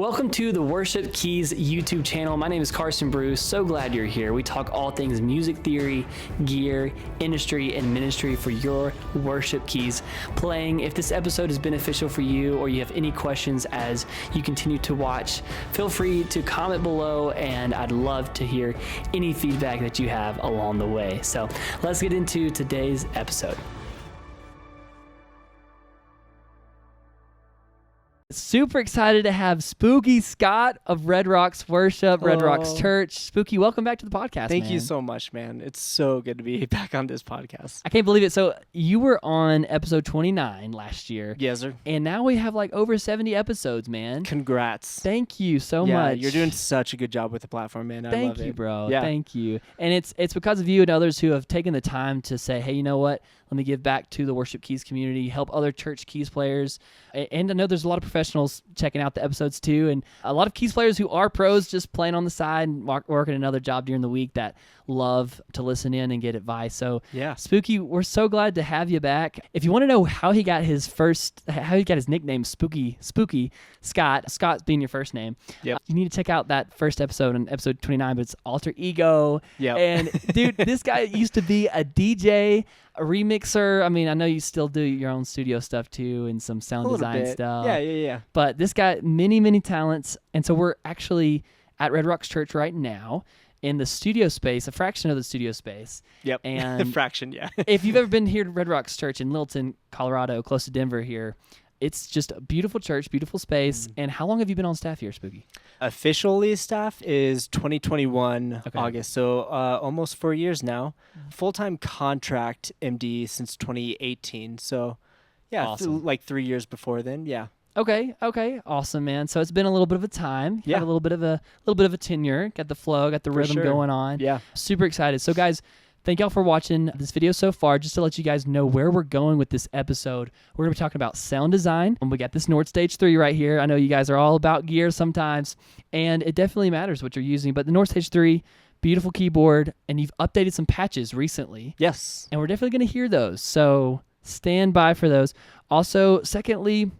Welcome to the Worship Keys YouTube channel. My name is Carson Bruce. So glad you're here. We talk all things music theory, gear, industry, and ministry for your worship keys playing. If this episode is beneficial for you or you have any questions as you continue to watch, feel free to comment below, and I'd love to hear any feedback that you have along the way. So let's get into today's episode. Super excited to have Spooky Scott of Red Rocks Worship, Red Rocks Church. Spooky, welcome back to the podcast, Thank you so much, man. It's so good to be back on this podcast. I can't believe it. So you were on episode 29 last year. Yes, sir. And now we have like over 70 episodes, man. Congrats. Thank you so much. Yeah, you're doing such a good job with the platform, man. I love it. Thank you, bro. Yeah. Thank you. And it's because of you and others who have taken the time to say, hey, you know what? Let me give back to the Worship Keys community, help other church keys players. And I know there's a lot of professionals checking out the episodes too, and a lot of keys players who are pros just playing on the side and working another job during the week that love to listen in and get advice. So yeah, Spooky, we're so glad to have you back. If you want to know how he got his nickname Spooky Scott being your first name, you need to check out that first episode on episode 29, but it's Alter Ego. Yep. And dude, this guy used to be a DJ, a remixer. I mean, I know you still do your own studio stuff too and some sound design stuff. Yeah. But this guy, many talents. And so we're actually at Red Rocks Church right now in the studio space, a fraction of the studio space. Yep. And a fraction, yeah. If you've ever been here to Red Rocks Church in Littleton, Colorado, close to Denver here, it's just a beautiful church, beautiful space. And how long have you been on staff here, Spooky? Officially, staff is 2021 August, so almost 4 years now. Full-time contract MD since 2018, so yeah, awesome. like 3 years before then, yeah. Okay, awesome, man. So it's been a little bit of a time. You have a little bit of a tenure. Got the flow, got the rhythm going on. Yeah, super excited. So guys, thank y'all for watching this video so far. Just to let you guys know where we're going with this episode, we're going to be talking about sound design. And we got this Nord Stage 3 right here. I know you guys are all about gear sometimes, and it definitely matters what you're using. But the Nord Stage 3, beautiful keyboard, and you've updated some patches recently. Yes. And we're definitely going to hear those. So stand by for those. Also, secondly,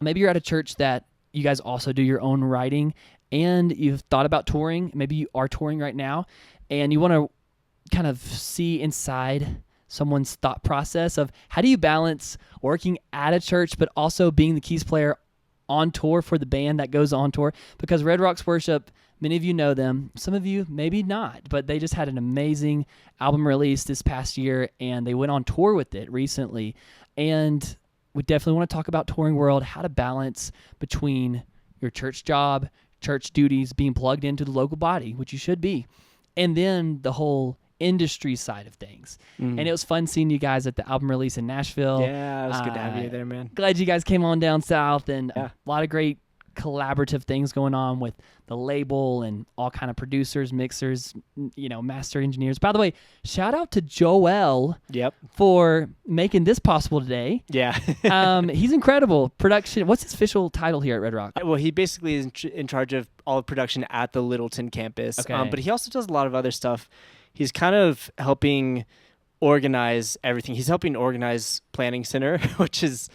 maybe you're at a church that you guys also do your own writing, and you've thought about touring. Maybe you are touring right now, and you want to kind of see inside someone's thought process of how do you balance working at a church but also being the keys player on tour for the band that goes on tour. Because Red Rocks Worship, many of you know them, some of you maybe not, but they just had an amazing album release this past year, and they went on tour with it recently. And we definitely want to talk about touring world, how to balance between your church job, church duties, being plugged into the local body, which you should be, and then the whole industry side of things. And it was fun seeing you guys at the album release in Nashville. Yeah, it was good to have you there, man. Glad you guys came on down south, and a lot of great collaborative things going on with the label and all kind of producers, mixers, master engineers. By the way, shout out to Joel for making this possible today. Yeah. He's incredible. Production, what's his official title here at Red Rock? Well, he basically is in charge of all of production at the Littleton campus. But he also does a lot of other stuff. He's kind of helping organize everything. He's helping organize Planning Center, which is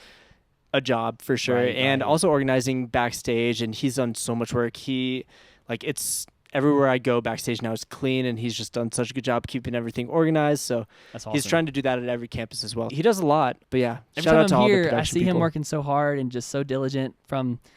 a job for sure, and also organizing backstage. And he's done so much work. It's everywhere I go backstage now is clean, and he's just done such a good job keeping everything organized. So that's awesome. He's trying to do that at every campus as well. He does a lot, but yeah, every shout out time to I'm all here, the production I see people. him working so hard and just so diligent.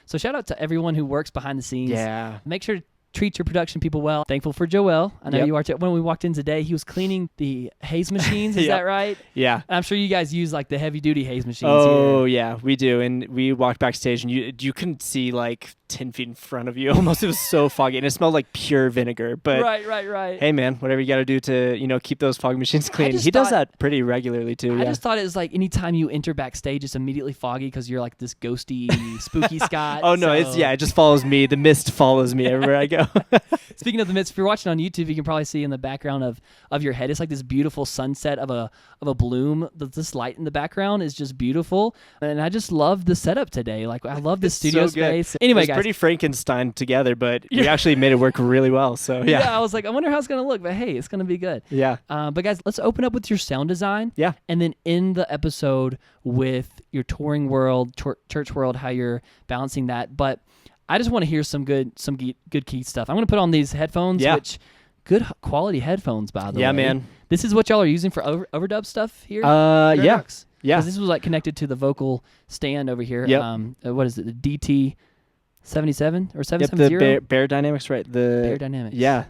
So shout out to everyone who works behind the scenes. Yeah, make sure to treat your production people well. Thankful for Joel. I know you are too. When we walked in today, he was cleaning the haze machines. Is that right? Yeah. I'm sure you guys use like the heavy duty haze machines. Oh yeah, we do. And we walked backstage, and you couldn't see like 10 feet in front of you. Almost, it was so foggy, and it smelled like pure vinegar. But right. Hey man, whatever you got to do to keep those fog machines clean. He does that pretty regularly too. I just thought it was like anytime you enter backstage, it's immediately foggy because you're like this ghosty, spooky Scott. Oh no, it just follows me. The mist follows me everywhere I go. Speaking of the mist, if you're watching on YouTube, you can probably see in the background of your head, it's like this beautiful sunset of a bloom. This light in the background is just beautiful, and I just love the setup today. Like I love the studio space. Anyway, guys, pretty Frankenstein together, but we actually made it work really well. So yeah, I was like, I wonder how it's gonna look, but hey, it's gonna be good. Yeah. But guys, let's open up with your sound design. Yeah. And then end the episode with your touring world, church world, how you're balancing that. But I just want to hear some good key stuff. I'm going to put on these headphones, which good quality headphones, by the way. Yeah, man. This is what y'all are using for overdub stuff here? Yeah. Yeah. This was like connected to the vocal stand over here. Yep. What is it? The DT 77 or 770? The Bear Dynamics, right? Bear Dynamics. Yeah.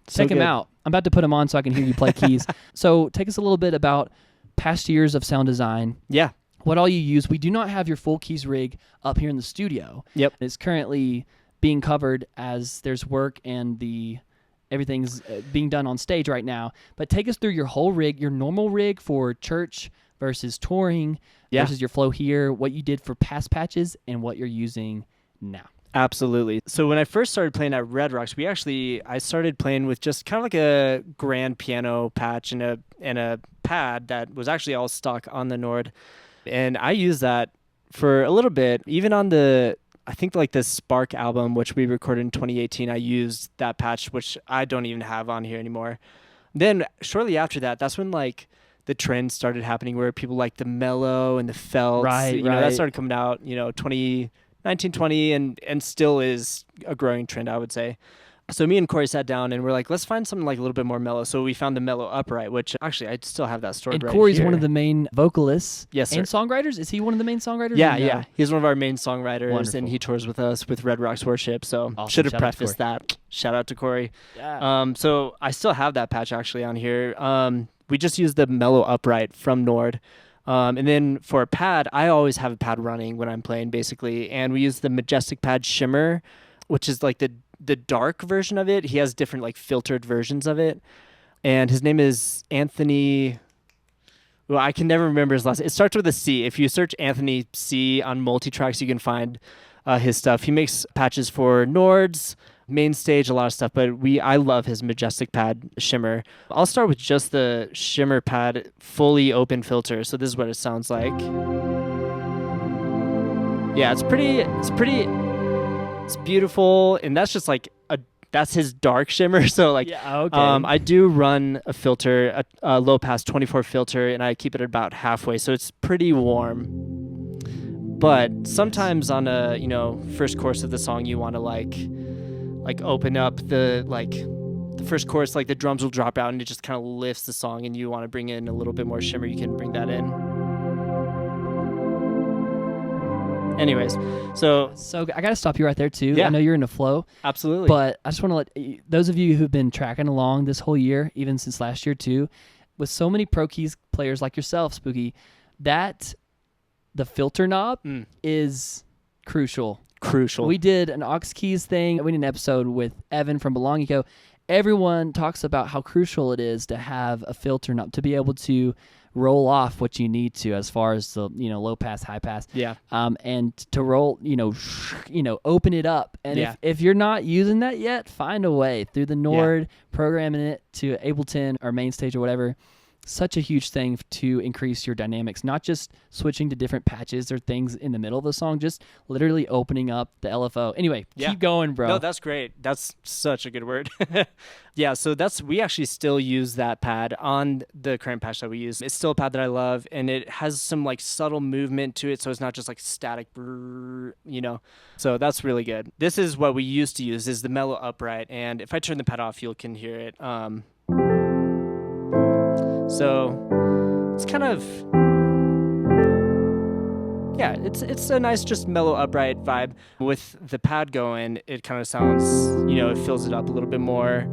Check them out. I'm about to put them on so I can hear you play keys. So take us a little bit about past years of sound design. Yeah. What all you use. We do not have your full keys rig up here in the studio. Yep. It's currently being covered as there's work and everything's being done on stage right now. But take us through your whole rig, your normal rig for church versus touring versus your flow here, what you did for past patches, and what you're using now. Absolutely. So when I first started playing at Red Rocks, I started playing with just kind of like a grand piano patch and a pad that was actually all stock on the Nord. And I used that for a little bit. Even on I think like the Spark album, which we recorded in 2018, I used that patch, which I don't even have on here anymore. Then shortly after that, that's when like the trend started happening where people like the mellow and the felt. Right, that started coming out, 1920 and still is a growing trend, I would say. So me and Corey sat down and we're like, let's find something like a little bit more mellow. So we found the mellow upright, which actually I still have that stored right here. And Corey's one of the main vocalists and songwriters. Is he one of the main songwriters? Yeah. He's one of our main songwriters. Wonderful. And he tours with us with Red Rocks Worship. So awesome. Should have prefaced that. Shout out to Corey. Yeah. So I still have that patch actually on here. We just use the mellow upright from Nord. And then for a pad, I always have a pad running when I'm playing basically. And we use the Majestic Pad Shimmer, which is like the dark version of it. He has different like filtered versions of it. And his name is Anthony. Well, I can never remember his last name. It starts with a C. If you search Anthony C on Multitracks, you can find his stuff. He makes patches for Nords, Main Stage, a lot of stuff, but I love his Majestic Pad Shimmer. I'll start with just the Shimmer Pad fully open filter. So this is what it sounds like. Yeah, it's beautiful, and that's just like that's his dark shimmer. So like, I do run a filter, a low pass 24 filter, and I keep it about halfway, so it's pretty warm. But sometimes on a first chorus of the song, you want to like open up the first chorus, like the drums will drop out and it just kind of lifts the song, and you want to bring in a little bit more shimmer. You can bring that in. Anyways, so I got to stop you right there too. Yeah. I know you're in a flow. Absolutely. But I just want to let those of you who've been tracking along this whole year, even since last year too, with so many Pro Keys players like yourself, Spooky, that the filter knob is crucial. We did an aux keys thing. We did an episode with Evan from Belong Eco. Everyone talks about how crucial it is to have a filter knob to be able to roll off what you need to as far as the low pass, high pass. Yeah. And to roll, open it up. And if you're not using that yet, find a way through the Nord, programming it to Ableton or Main Stage or whatever. Such a huge thing to increase your dynamics, not just switching to different patches or things in the middle of the song, just literally opening up the LFO. Anyway, keep going, bro. No, that's great. That's such a good word. Yeah, so we actually still use that pad on the current patch that we use. It's still a pad that I love, and it has some like subtle movement to it, so it's not just like static, So that's really good. This is what we used to use, is the mellow upright, and if I turn the pad off, you can hear it. So it's kind of, it's a nice, just mellow, upright vibe. With the pad going, it kind of sounds, it fills it up a little bit more.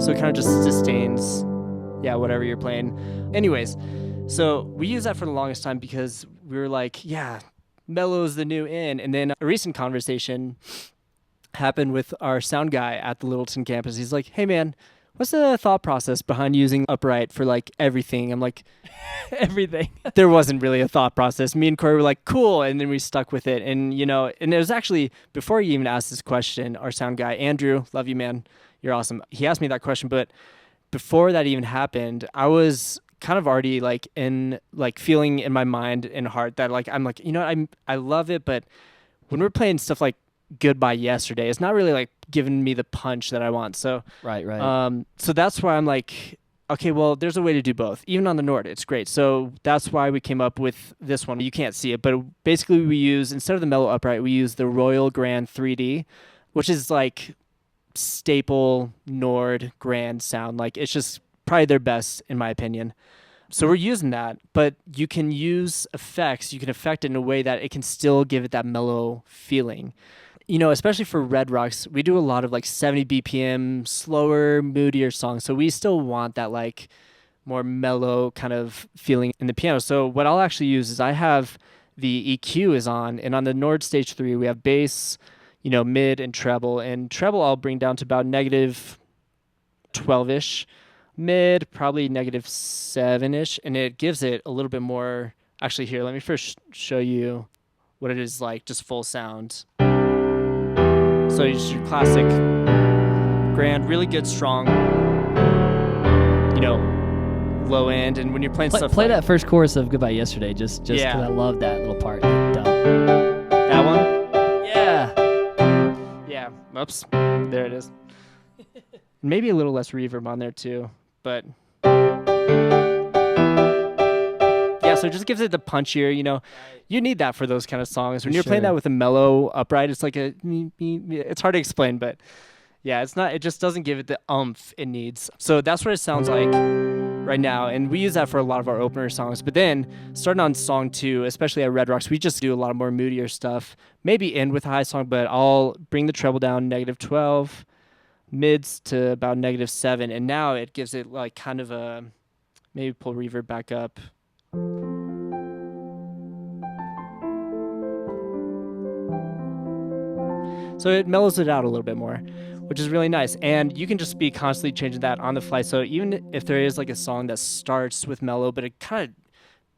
So it kind of just sustains, whatever you're playing. Anyways, so we used that for the longest time because we were like, mellow's the new in. And then a recent conversation happened with our sound guy at the Littleton campus. He's like, hey man, what's the thought process behind using upright for like everything? I'm like, everything. There wasn't really a thought process. Me and Corey were like, cool. And then we stuck with it. And, and it was actually, before he even asked this question, our sound guy, Andrew, love you, man. You're awesome. He asked me that question. But before that even happened, I was kind of already like feeling in my mind and heart that like, I'm like, I love it. But when we're playing stuff like Goodbye Yesterday, it's not really like giving me the punch that I want. So right. So that's why I'm like, Okay, well, there's a way to do both. Even on the Nord, it's great. So that's why we came up with this one. You can't see it, but basically we use, instead of the mellow upright, we use the Royal Grand 3D, which is like staple Nord Grand sound. Like, it's just probably their best, in my opinion. So we're using that, but you can use effects. You can affect it in a way that it can still give it that mellow feeling. You know, especially for Red Rocks, we do a lot of like 70 BPM, slower, moodier songs. So we still want that like more mellow kind of feeling in the piano. So what I'll actually use is I have the EQ is on, and on the Nord Stage 3, we have bass, you know, mid and treble. And treble I'll bring down to about negative 12-ish. Mid, probably negative 7-ish. And it gives it a little bit more. Actually, here, let me first show you what it is like, just full sound. So it's your classic grand, really good, strong, you know, low end. And when you're playing stuff play like that first chorus of Goodbye Yesterday, just because I love that little part. That one? Yeah. Yeah. Oops. There it is. Maybe a little less reverb on there too, but yeah, so it just gives it the punchier, you know. You need that for those kind of songs. When you're playing that with a mellow upright, it's like it's hard to explain, but yeah, it just doesn't give it the oomph it needs. So that's what it sounds like right now, and we use that for a lot of our opener songs. But then starting on song 2, especially at Red Rocks, we just do a lot of more moodier stuff. Maybe end with a high song, but I'll bring the treble down negative 12, mids to about negative 7, and now it gives it like kind of a, maybe pull reverb back up. So it mellows it out a little bit more, which is really nice. And you can just be constantly changing that on the fly. So even if there is like a song that starts with mellow, but it kind of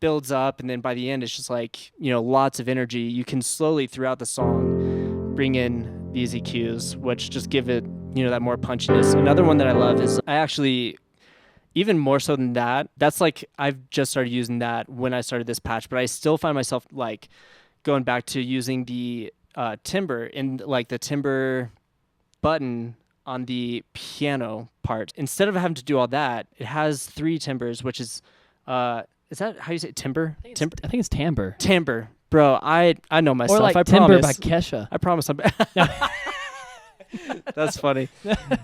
builds up, and then by the end it's just like, you know, lots of energy, you can slowly throughout the song bring in these EQs, which just give it, you know, that more punchiness. Another one that I love is I actually, even more so than that, that's like, I've just started using that when I started this patch, but I still find myself like going back to using the timbre in like the timbre button on the piano part. Instead of having to do all that, it has 3 timbres, which is that how you say it? Timbre? I think it's timbre. Timbre. Bro, I know my or stuff. Like I Timbre promise. by Kesha. I promise I'm That's funny.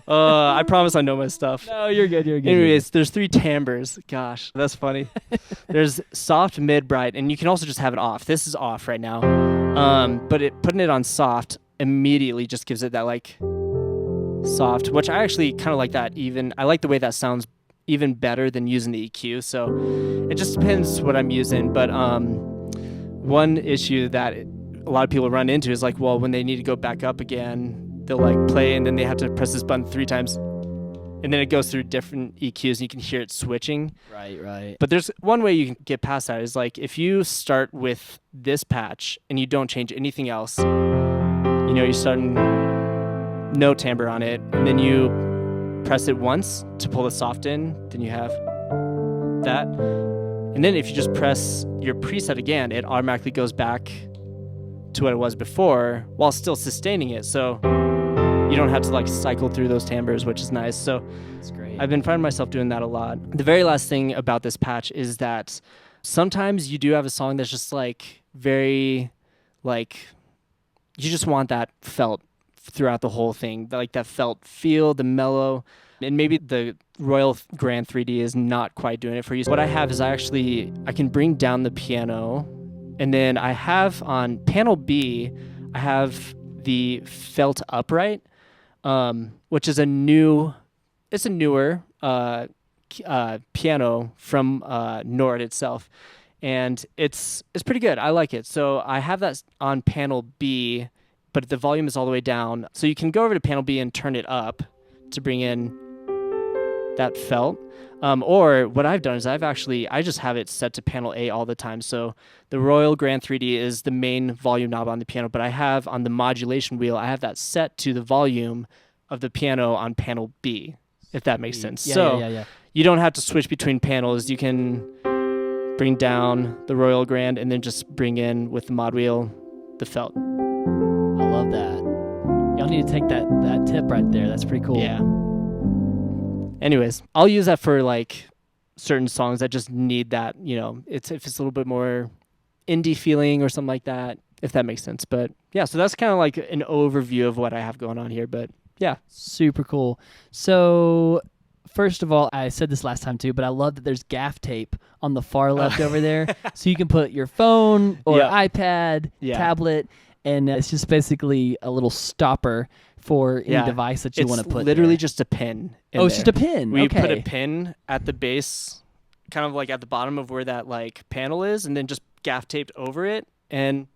I promise I know my stuff. No, you're good. Anyways, there's 3 timbres. Gosh, that's funny. There's soft, mid, bright, and you can also just have it off. This is off right now. But putting it on soft immediately just gives it that like soft, which I actually kind of like that. I like the way that sounds even better than using the EQ. So it just depends what I'm using. But one issue that a lot of people run into is like, well, when they need to go back up again, they'll like play and then they have to press this button 3 times, and then it goes through different EQs and you can hear it switching. Right. But there's one way you can get past that is like if you start with this patch and you don't change anything else, you know, you're starting no timbre on it, and then you press it once to pull the soft in, then you have that. And then if you just press your preset again, it automatically goes back to what it was before while still sustaining it. So you don't have to like cycle through those timbres, which is nice. So that's great. I've been finding myself doing that a lot. The very last thing about this patch is that sometimes you do have a song that's just like very like, you just want that felt throughout the whole thing, like that felt feel, the mellow. And maybe the Royal Grand 3D is not quite doing it for you. What I have is I can bring down the piano, and then I have on panel B, I have the felt upright, which is a newer piano from Nord itself, and it's pretty good. I like it. So I have that on panel B, but the volume is all the way down. So you can go over to panel B and turn it up to bring in that felt. Or what I've done is I just have it set to panel A all the time. So the Royal Grand 3D is the main volume knob on the piano, but I have on the modulation wheel, I have that set to the volume of the piano on panel B, if that makes sense. Yeah. You don't have to switch between panels. You can bring down the Royal Grand and then just bring in with the mod wheel the felt. I love that. Y'all need to take that tip right there. That's pretty cool. Yeah. anyways, I'll use that for like certain songs that just need that, if it's a little bit more indie feeling or something like that, if that makes sense. But yeah, so that's kind of like an overview of what I have going on here. But yeah. Super cool. So first of all, I said this last time too, but I love that there's gaff tape on the far left over there. So you can put your phone or iPad, tablet, and it's just basically a little stopper for any device that you want to put literally there. just a pin. It's just a pin. We put a pin at the base, kind of like at the bottom of where that like panel is, and then just gaff taped over it. And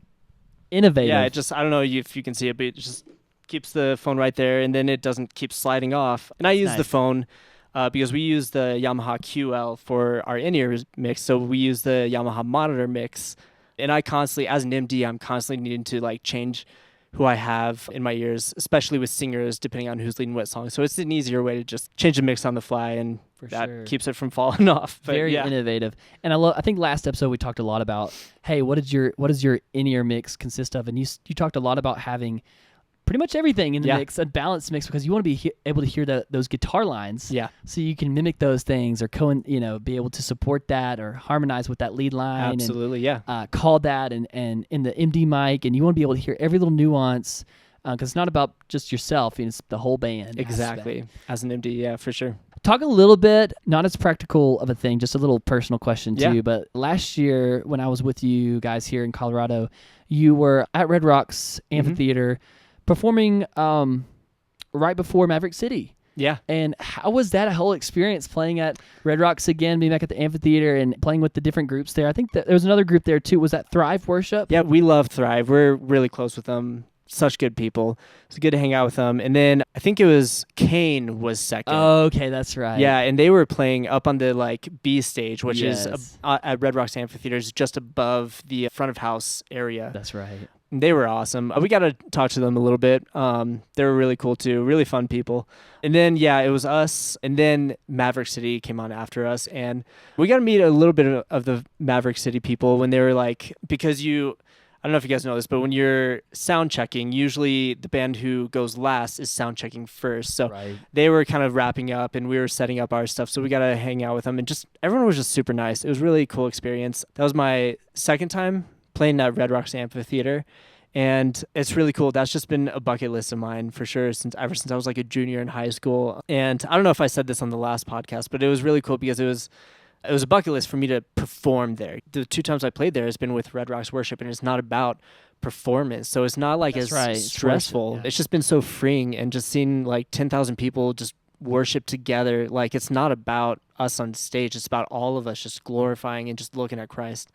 innovative. Yeah, it just, I don't know if you can see it, but it just keeps the phone right there, and then it doesn't keep sliding off. And I use the phone because we use the Yamaha QL for our in-ear mix, so we use the Yamaha monitor mix. And I constantly, as an MD, I'm constantly needing to like change who I have in my ears, especially with singers, depending on who's leading what song. So it's an easier way to just change the mix on the fly, and keeps it from falling off. But very innovative. And I think last episode we talked a lot about, hey, what does your in-ear mix consist of? And you talked a lot about having pretty much everything in the mix, a balanced mix, because you want to be able to hear those guitar lines. Yeah. So you can mimic those things or be able to support that or harmonize with that lead line. Absolutely, and, call that and in the MD mic, and you want to be able to hear every little nuance because it's not about just yourself, it's the whole band. Exactly. aspect. As an MD, yeah, for sure. Talk a little bit, not as practical of a thing, just a little personal question too. Yeah. But last year when I was with you guys here in Colorado, you were at Red Rocks Amphitheater performing right before Maverick City. Yeah. And how was that whole experience playing at Red Rocks again, being back at the amphitheater and playing with the different groups there? I think that there was another group there too. Was that Thrive Worship? Yeah, we love Thrive. We're really close with them. Such good people. It's good to hang out with them. And then I think it was Kane was second. Oh, okay, that's right. Yeah, and they were playing up on the like B stage, which is at Red Rocks Amphitheater, is just above the front of house area. That's right. They were awesome. We got to talk to them a little bit. They were really cool too, really fun people. And then, it was us. And then Maverick City came on after us. And we got to meet a little bit of the Maverick City people when they were like, because I don't know if you guys know this, but when you're sound checking, usually the band who goes last is sound checking first. So they were kind of wrapping up and we were setting up our stuff. So we got to hang out with them. And just everyone was just super nice. It was a really cool experience. That was my second time playing at Red Rocks Amphitheater, and it's really cool. That's just been a bucket list of mine for sure ever since I was like a junior in high school. And I don't know if I said this on the last podcast, but it was really cool because it was a bucket list for me to perform there. The 2 times I played there has been with Red Rocks Worship, and it's not about performance, so it's not like stressful. It's just been so freeing, and just seeing like 10,000 people just worship together. Like, it's not about us on stage, it's about all of us just glorifying and just looking at Christ.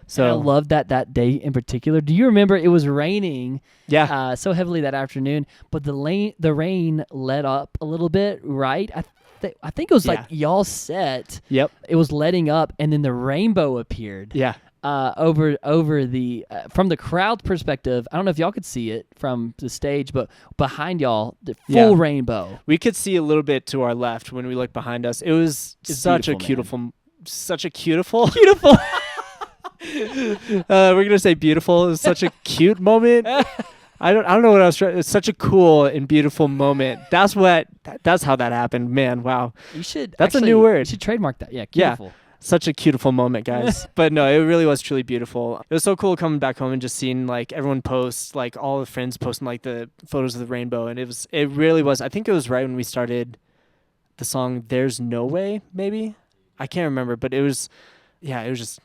So and I love that day in particular. Do you remember it was raining so heavily that afternoon, but the rain let up a little bit, right? I think it was like y'all set. Yep. It was letting up, and then the rainbow appeared. Yeah. Over the from the crowd perspective, I don't know if y'all could see it from the stage, but behind y'all, the full rainbow. We could see a little bit to our left when we looked behind us. It was such a beautiful. We're gonna say beautiful. It was such a cute moment. I don't know what I was trying. It's such a cool and beautiful moment. That's how that happened. Man, wow. You should. That's a new word. You should trademark that. Yeah, beautiful. Yeah. Such a beautiful moment, guys. But no, it really was truly beautiful. It was so cool coming back home and just seeing like everyone post, like all the friends posting like the photos of the rainbow, and it really was. I think it was right when we started the song "There's No Way," maybe. I can't remember, but it was just,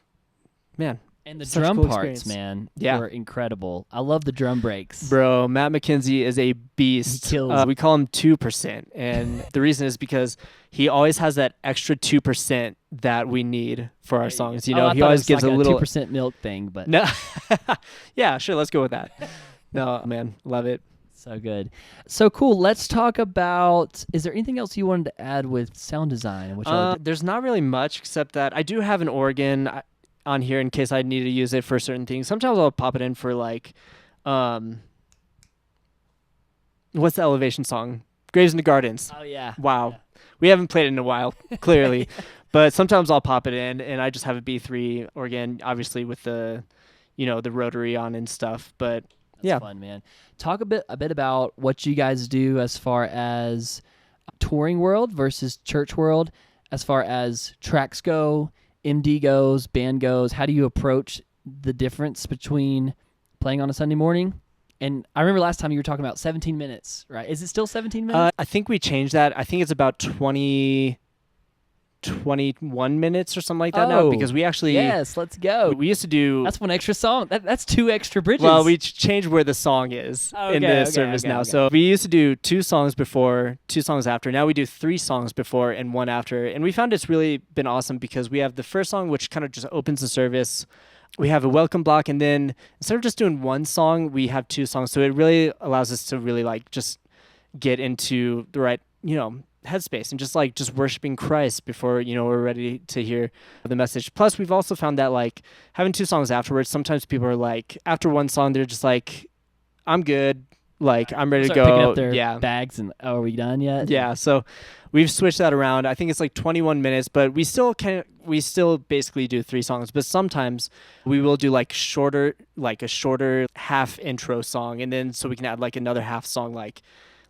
man. And the drum cool parts, experience. man, were incredible. I love the drum breaks. Bro, Matt McKenzie is a beast. He kills. We call him 2%. And the reason is because he always has that extra 2% that we need for our songs. You know, he always gives like a little 2% milk thing, but no. Yeah, sure, let's go with that. No, man, love it. So good. So cool. Let's talk about, is there anything else you wanted to add with sound design? There's not really much except that I do have an organ on here in case I need to use it for certain things. Sometimes I'll pop it in for like, what's the Elevation song? Graves in the Gardens. Oh, yeah. Wow. Yeah. We haven't played it in a while, clearly. But sometimes I'll pop it in, and I just have a B3 organ, obviously with the, the rotary on and stuff. But That's fun, man. Talk a bit about what you guys do as far as touring world versus church world as far as tracks go, MD goes, band goes? How do you approach the difference between playing on a Sunday morning? And I remember last time you were talking about 17 minutes, right? Is it still 17 minutes? I think we changed that. I think it's about 21 minutes or something like that now, because we actually... Yes, let's go. We used to do... That's one extra song. That's 2 extra bridges. Well, we changed where the song is in the service now. So we used to do 2 songs before, 2 songs after. Now we do 3 songs before and 1 after. And we found it's really been awesome because we have the first song, which kind of just opens the service. We have a welcome block, and then instead of just doing 1 song, we have 2 songs. So it really allows us to really like just get into the right, headspace and just worshiping Christ before, we're ready to hear the message. Plus, we've also found that like having 2 songs afterwards, sometimes people are like, after 1 song, they're just like, I'm good. Like, I'm ready to go. Picking up their bags and, are we done yet? Yeah. So we've switched that around. I think it's like 21 minutes, but we still basically do 3 songs, but sometimes we will do like a shorter half intro song. And then so we can add like another half song, like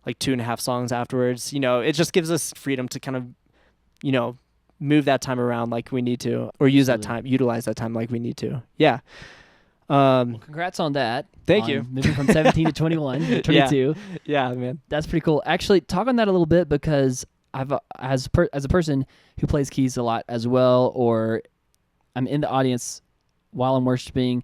2.5 songs afterwards. It just gives us freedom to kind of, move that time around like we need to, or utilize that time like we need to. Yeah. Well, congrats on that. Thank you. Moving from 17 to 21, 22. Yeah, man. That's pretty cool. Actually, talk on that a little bit because as a person who plays keys a lot as well, or I'm in the audience while I'm worshiping,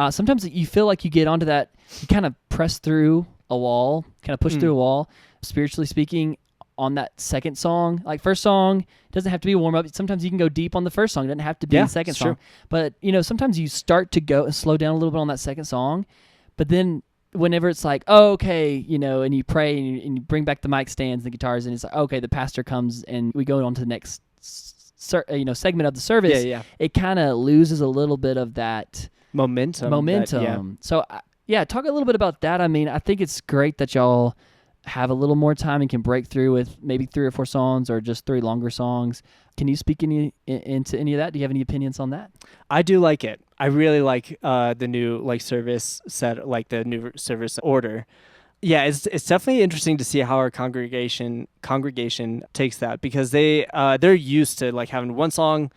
sometimes you feel like you get onto that, you kind of press through a wall, kind of push through a wall, spiritually speaking, on that second song. Like first song doesn't have to be a warm up. Sometimes you can go deep on the first song. It doesn't have to be the second song. True. But sometimes you start to go and slow down a little bit on that second song. But then whenever it's like, oh, okay, and you pray and you bring back the mic stands, the guitars, and it's like, okay, the pastor comes and we go on to the next segment of the service. It kind of loses a little bit of that momentum. So talk a little bit about that. I mean, I think it's great that y'all have a little more time and can break through with maybe 3 or 4 songs or just 3 longer songs. Can you speak into any of that? Do you have any opinions on that? I do like it. I really like the new service set, like the new service order. Yeah, it's definitely interesting to see how our congregation takes that, because they're used to like having 1 song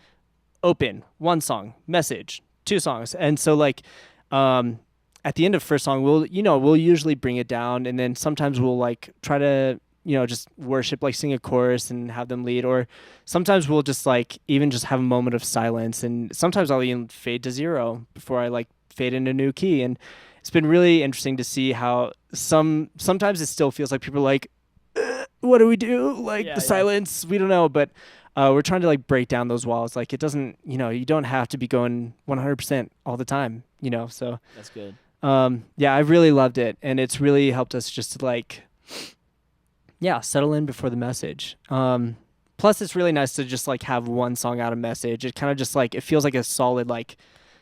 open, 1 song message, 2 songs, and so like at the end of first song, we'll usually bring it down, and then sometimes we'll like try to, just worship, like sing a chorus and have them lead, or sometimes we'll just like even just have a moment of silence, and sometimes I'll even fade to 0 before I like fade into a new key. And it's been really interesting to see how sometimes it still feels like people are like, what do we do? Like the silence, we don't know, but we're trying to like break down those walls. Like it doesn't, you don't have to be going 100% all the time, so. That's good. I really loved it, and it's really helped us just to like, settle in before the message. Plus, it's really nice to just like have 1 song out of message. It kind of just like, it feels like a solid like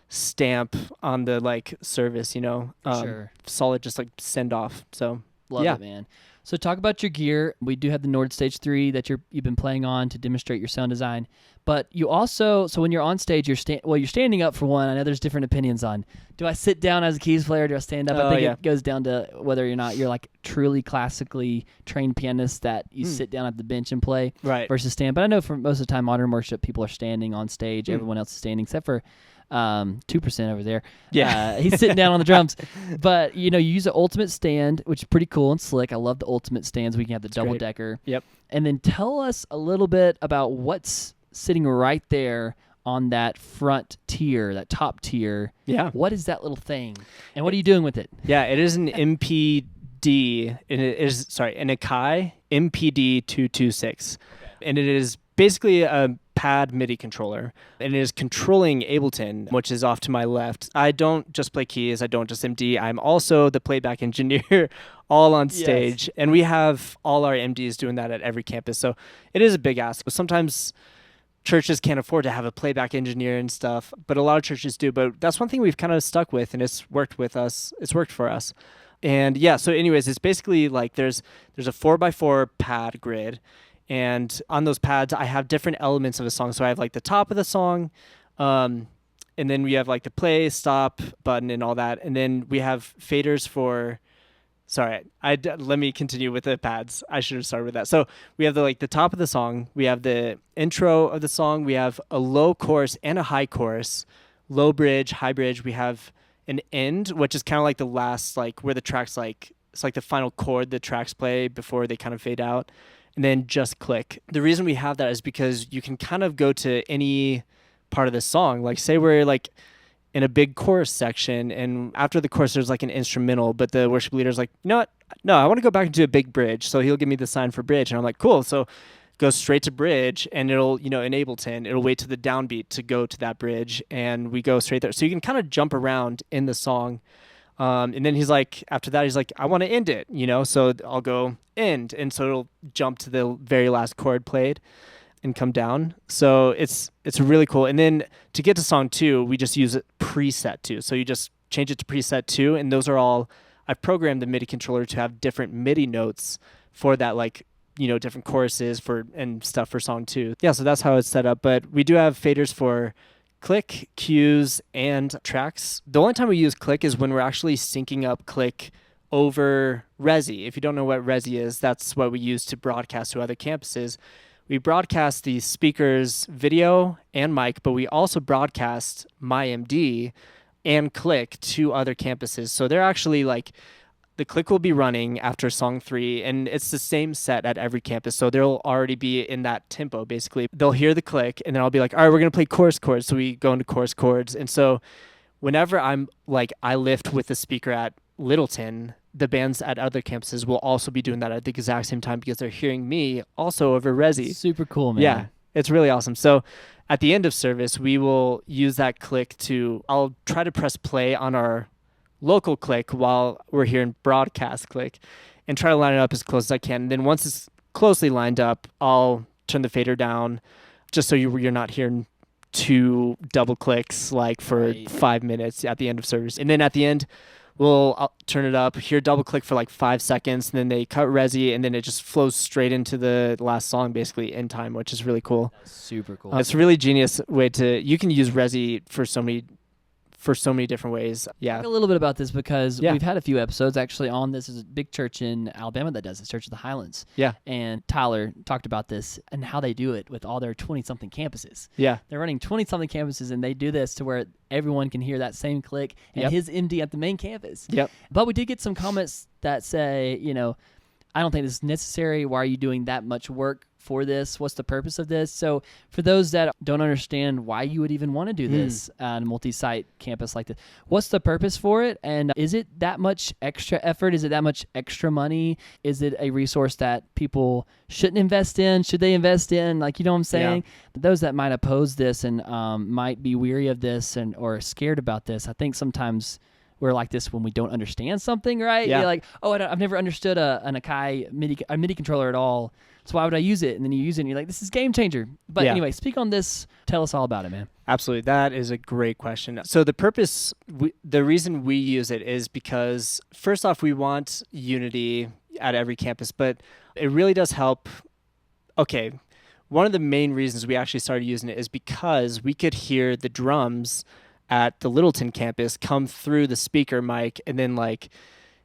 stamp on the like service, Sure. Solid, just like send off. So love it, man. So talk about your gear. We do have the Nord Stage 3 that you've been playing on to demonstrate your sound design. But you also, so when you're on stage, you're standing up for one. I know there's different opinions on, do I sit down as a keys player? Do I stand up? I think it goes down to whether or not you're like truly classically trained pianist that you sit down at the bench and play versus stand. But I know for most of the time, modern worship, people are standing on stage. Everyone else is standing except for 2% over there. He's sitting down on the drums. But you use an ultimate stand, which is pretty cool and slick. I love the ultimate stands. We can have the double decker. Yep. And then tell us a little bit about what's sitting right there on that front tier, that top tier. Yeah. What is that little thing? And what are you doing with it? Yeah, it is an MPD. And it is an Akai MPD 226. Okay. And it is basically a pad MIDI controller, and it is controlling Ableton, which is off to my left. I don't just play keys, I don't just MD, I'm also the playback engineer all on stage, and we have all our MDs doing that at every campus, so it is a big ask. But sometimes churches can't afford to have a playback engineer and stuff, but a lot of churches do. But that's one thing we've kind of stuck with, and it's worked for us. And so anyways, it's basically like there's a 4x4 pad grid, and on those pads, I have different elements of a song. So I have like the top of the song, and then we have like the play, stop button and all that. And then we have faders for sorry, let me continue with the pads. I should have started with that. So we have the top of the song. We have the intro of the song. We have a low chorus and a high chorus, low bridge, high bridge. We have an end, which is kind of like the last, like where the tracks it's like the final chord the tracks play before they kind of fade out, and then just click. The reason we have that is because you can kind of go to any part of the song. Like say we're like in a big chorus section, and after the chorus there's like an instrumental, but the worship leader's like, you know what? No, I want to go back into a big bridge. So he'll give me the sign for bridge, and I'm like, cool. So go straight to bridge, and it'll, in Ableton, it'll wait to the downbeat to go to that bridge, and we go straight there. So you can kind of jump around in the song. And then he's like, after that, he's like, I want to end it, so I'll go end. And so it'll jump to the very last chord played and come down. So it's really cool. And then to get to song 2, we just use preset 2. So you just change it to preset 2, and those are all, I've programmed the MIDI controller to have different MIDI notes for that, like, different choruses and stuff for song 2. Yeah, so that's how it's set up. But we do have faders for click, cues, and tracks. The only time we use click is when we're actually syncing up click over Resi. If you don't know what Resi is, that's what we use to broadcast to other campuses. We broadcast the speaker's video and mic, but we also broadcast MyMD and click to other campuses. So they're actually like, the click will be running after song 3, and it's the same set at every campus. So they'll already be in that tempo, basically. They'll hear the click, and then I'll be like, all right, we're going to play chorus chords. So we go into chorus chords. And so whenever I'm like, I lift with the speaker at Littleton, the bands at other campuses will also be doing that at the exact same time because they're hearing me also over Resi. Super cool, man. Yeah, it's really awesome. So at the end of service, we will use that click I'll try to press play on our local click while we're hearing broadcast click and try to line it up as close as I can. And then once it's closely lined up, I'll turn the fader down just so you're not hearing 2 double clicks like for 5 minutes at the end of service. And then at the end, I'll turn it up, hear double click for like 5 seconds, and then they cut Resi, and then it just flows straight into the last song, basically in time, which is really cool. That's super cool. It's a really genius way you can use Resi for so many different ways. Yeah. Talk a little bit about this because we've had a few episodes actually on this. Is a big church in Alabama that does it, Church of the Highlands. Yeah. And Tyler talked about this and how they do it with all their 20-something campuses. Yeah. They're running 20-something campuses, and they do this to where everyone can hear that same click and his MD at the main campus. Yep. But we did get some comments that say, I don't think this is necessary. Why are you doing that much work for this? What's the purpose of this? So for those that don't understand why you would even want to do this on a multi-site campus like this, what's the purpose for it? And is it that much extra effort? Is it that much extra money? Is it a resource that people shouldn't invest in? Should they invest in? Like, you know what I'm saying? Yeah. Those that might oppose this and might be weary of this or scared about this, I think sometimes we're like this when we don't understand something, right? Yeah. You're like, I've never understood an Akai MIDI controller at all, so why would I use it? And then you use it, and you're like, this is game changer. But anyway, speak on this. Tell us all about it, man. Absolutely. That is a great question. So the purpose, the reason we use it is because, first off, we want unity at every campus, but it really does help. Okay, one of the main reasons we actually started using it is because we could hear the drums at the Littleton campus come through the speaker mic, and then like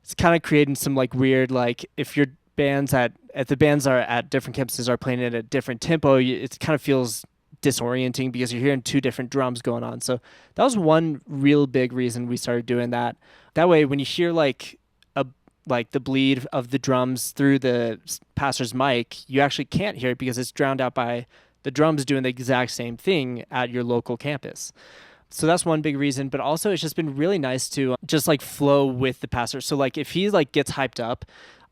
it's kind of creating some like weird, like if your bands if the bands are at different campuses are playing at a different tempo, it kind of feels disorienting because you're hearing 2 different drums going on. So that was one real big reason we started doing that. That way, when you hear like the bleed of the drums through the pastor's mic, you actually can't hear it because it's drowned out by the drums doing the exact same thing at your local campus. So that's one big reason, but also it's just been really nice to just like flow with the pastor. So like if he like gets hyped up,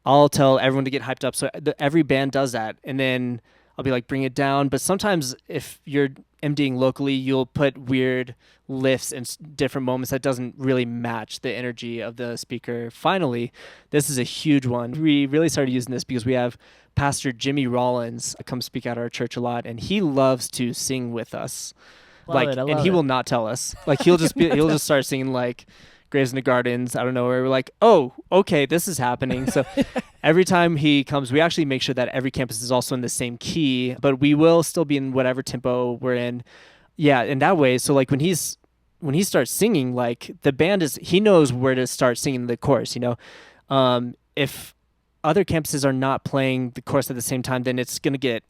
I'll tell everyone to get hyped up. So every band does that, and then I'll be like, bring it down. But sometimes if you're MDing locally, you'll put weird lifts in different moments that doesn't really match the energy of the speaker. Finally, this is a huge one. We really started using this because we have Pastor Jimmy Rollins come speak at our church a lot, and he loves to sing with us. He will not tell us. Like he'll just start singing like Graves in the Gardens. I don't know where we're like, oh, okay, this is happening. So every time he comes, we actually make sure that every campus is also in the same key, but we will still be in whatever tempo we're in. Yeah, in that way. So like when he starts singing, like the band he knows where to start singing the chorus. If other campuses are not playing the chorus at the same time, then it's going to get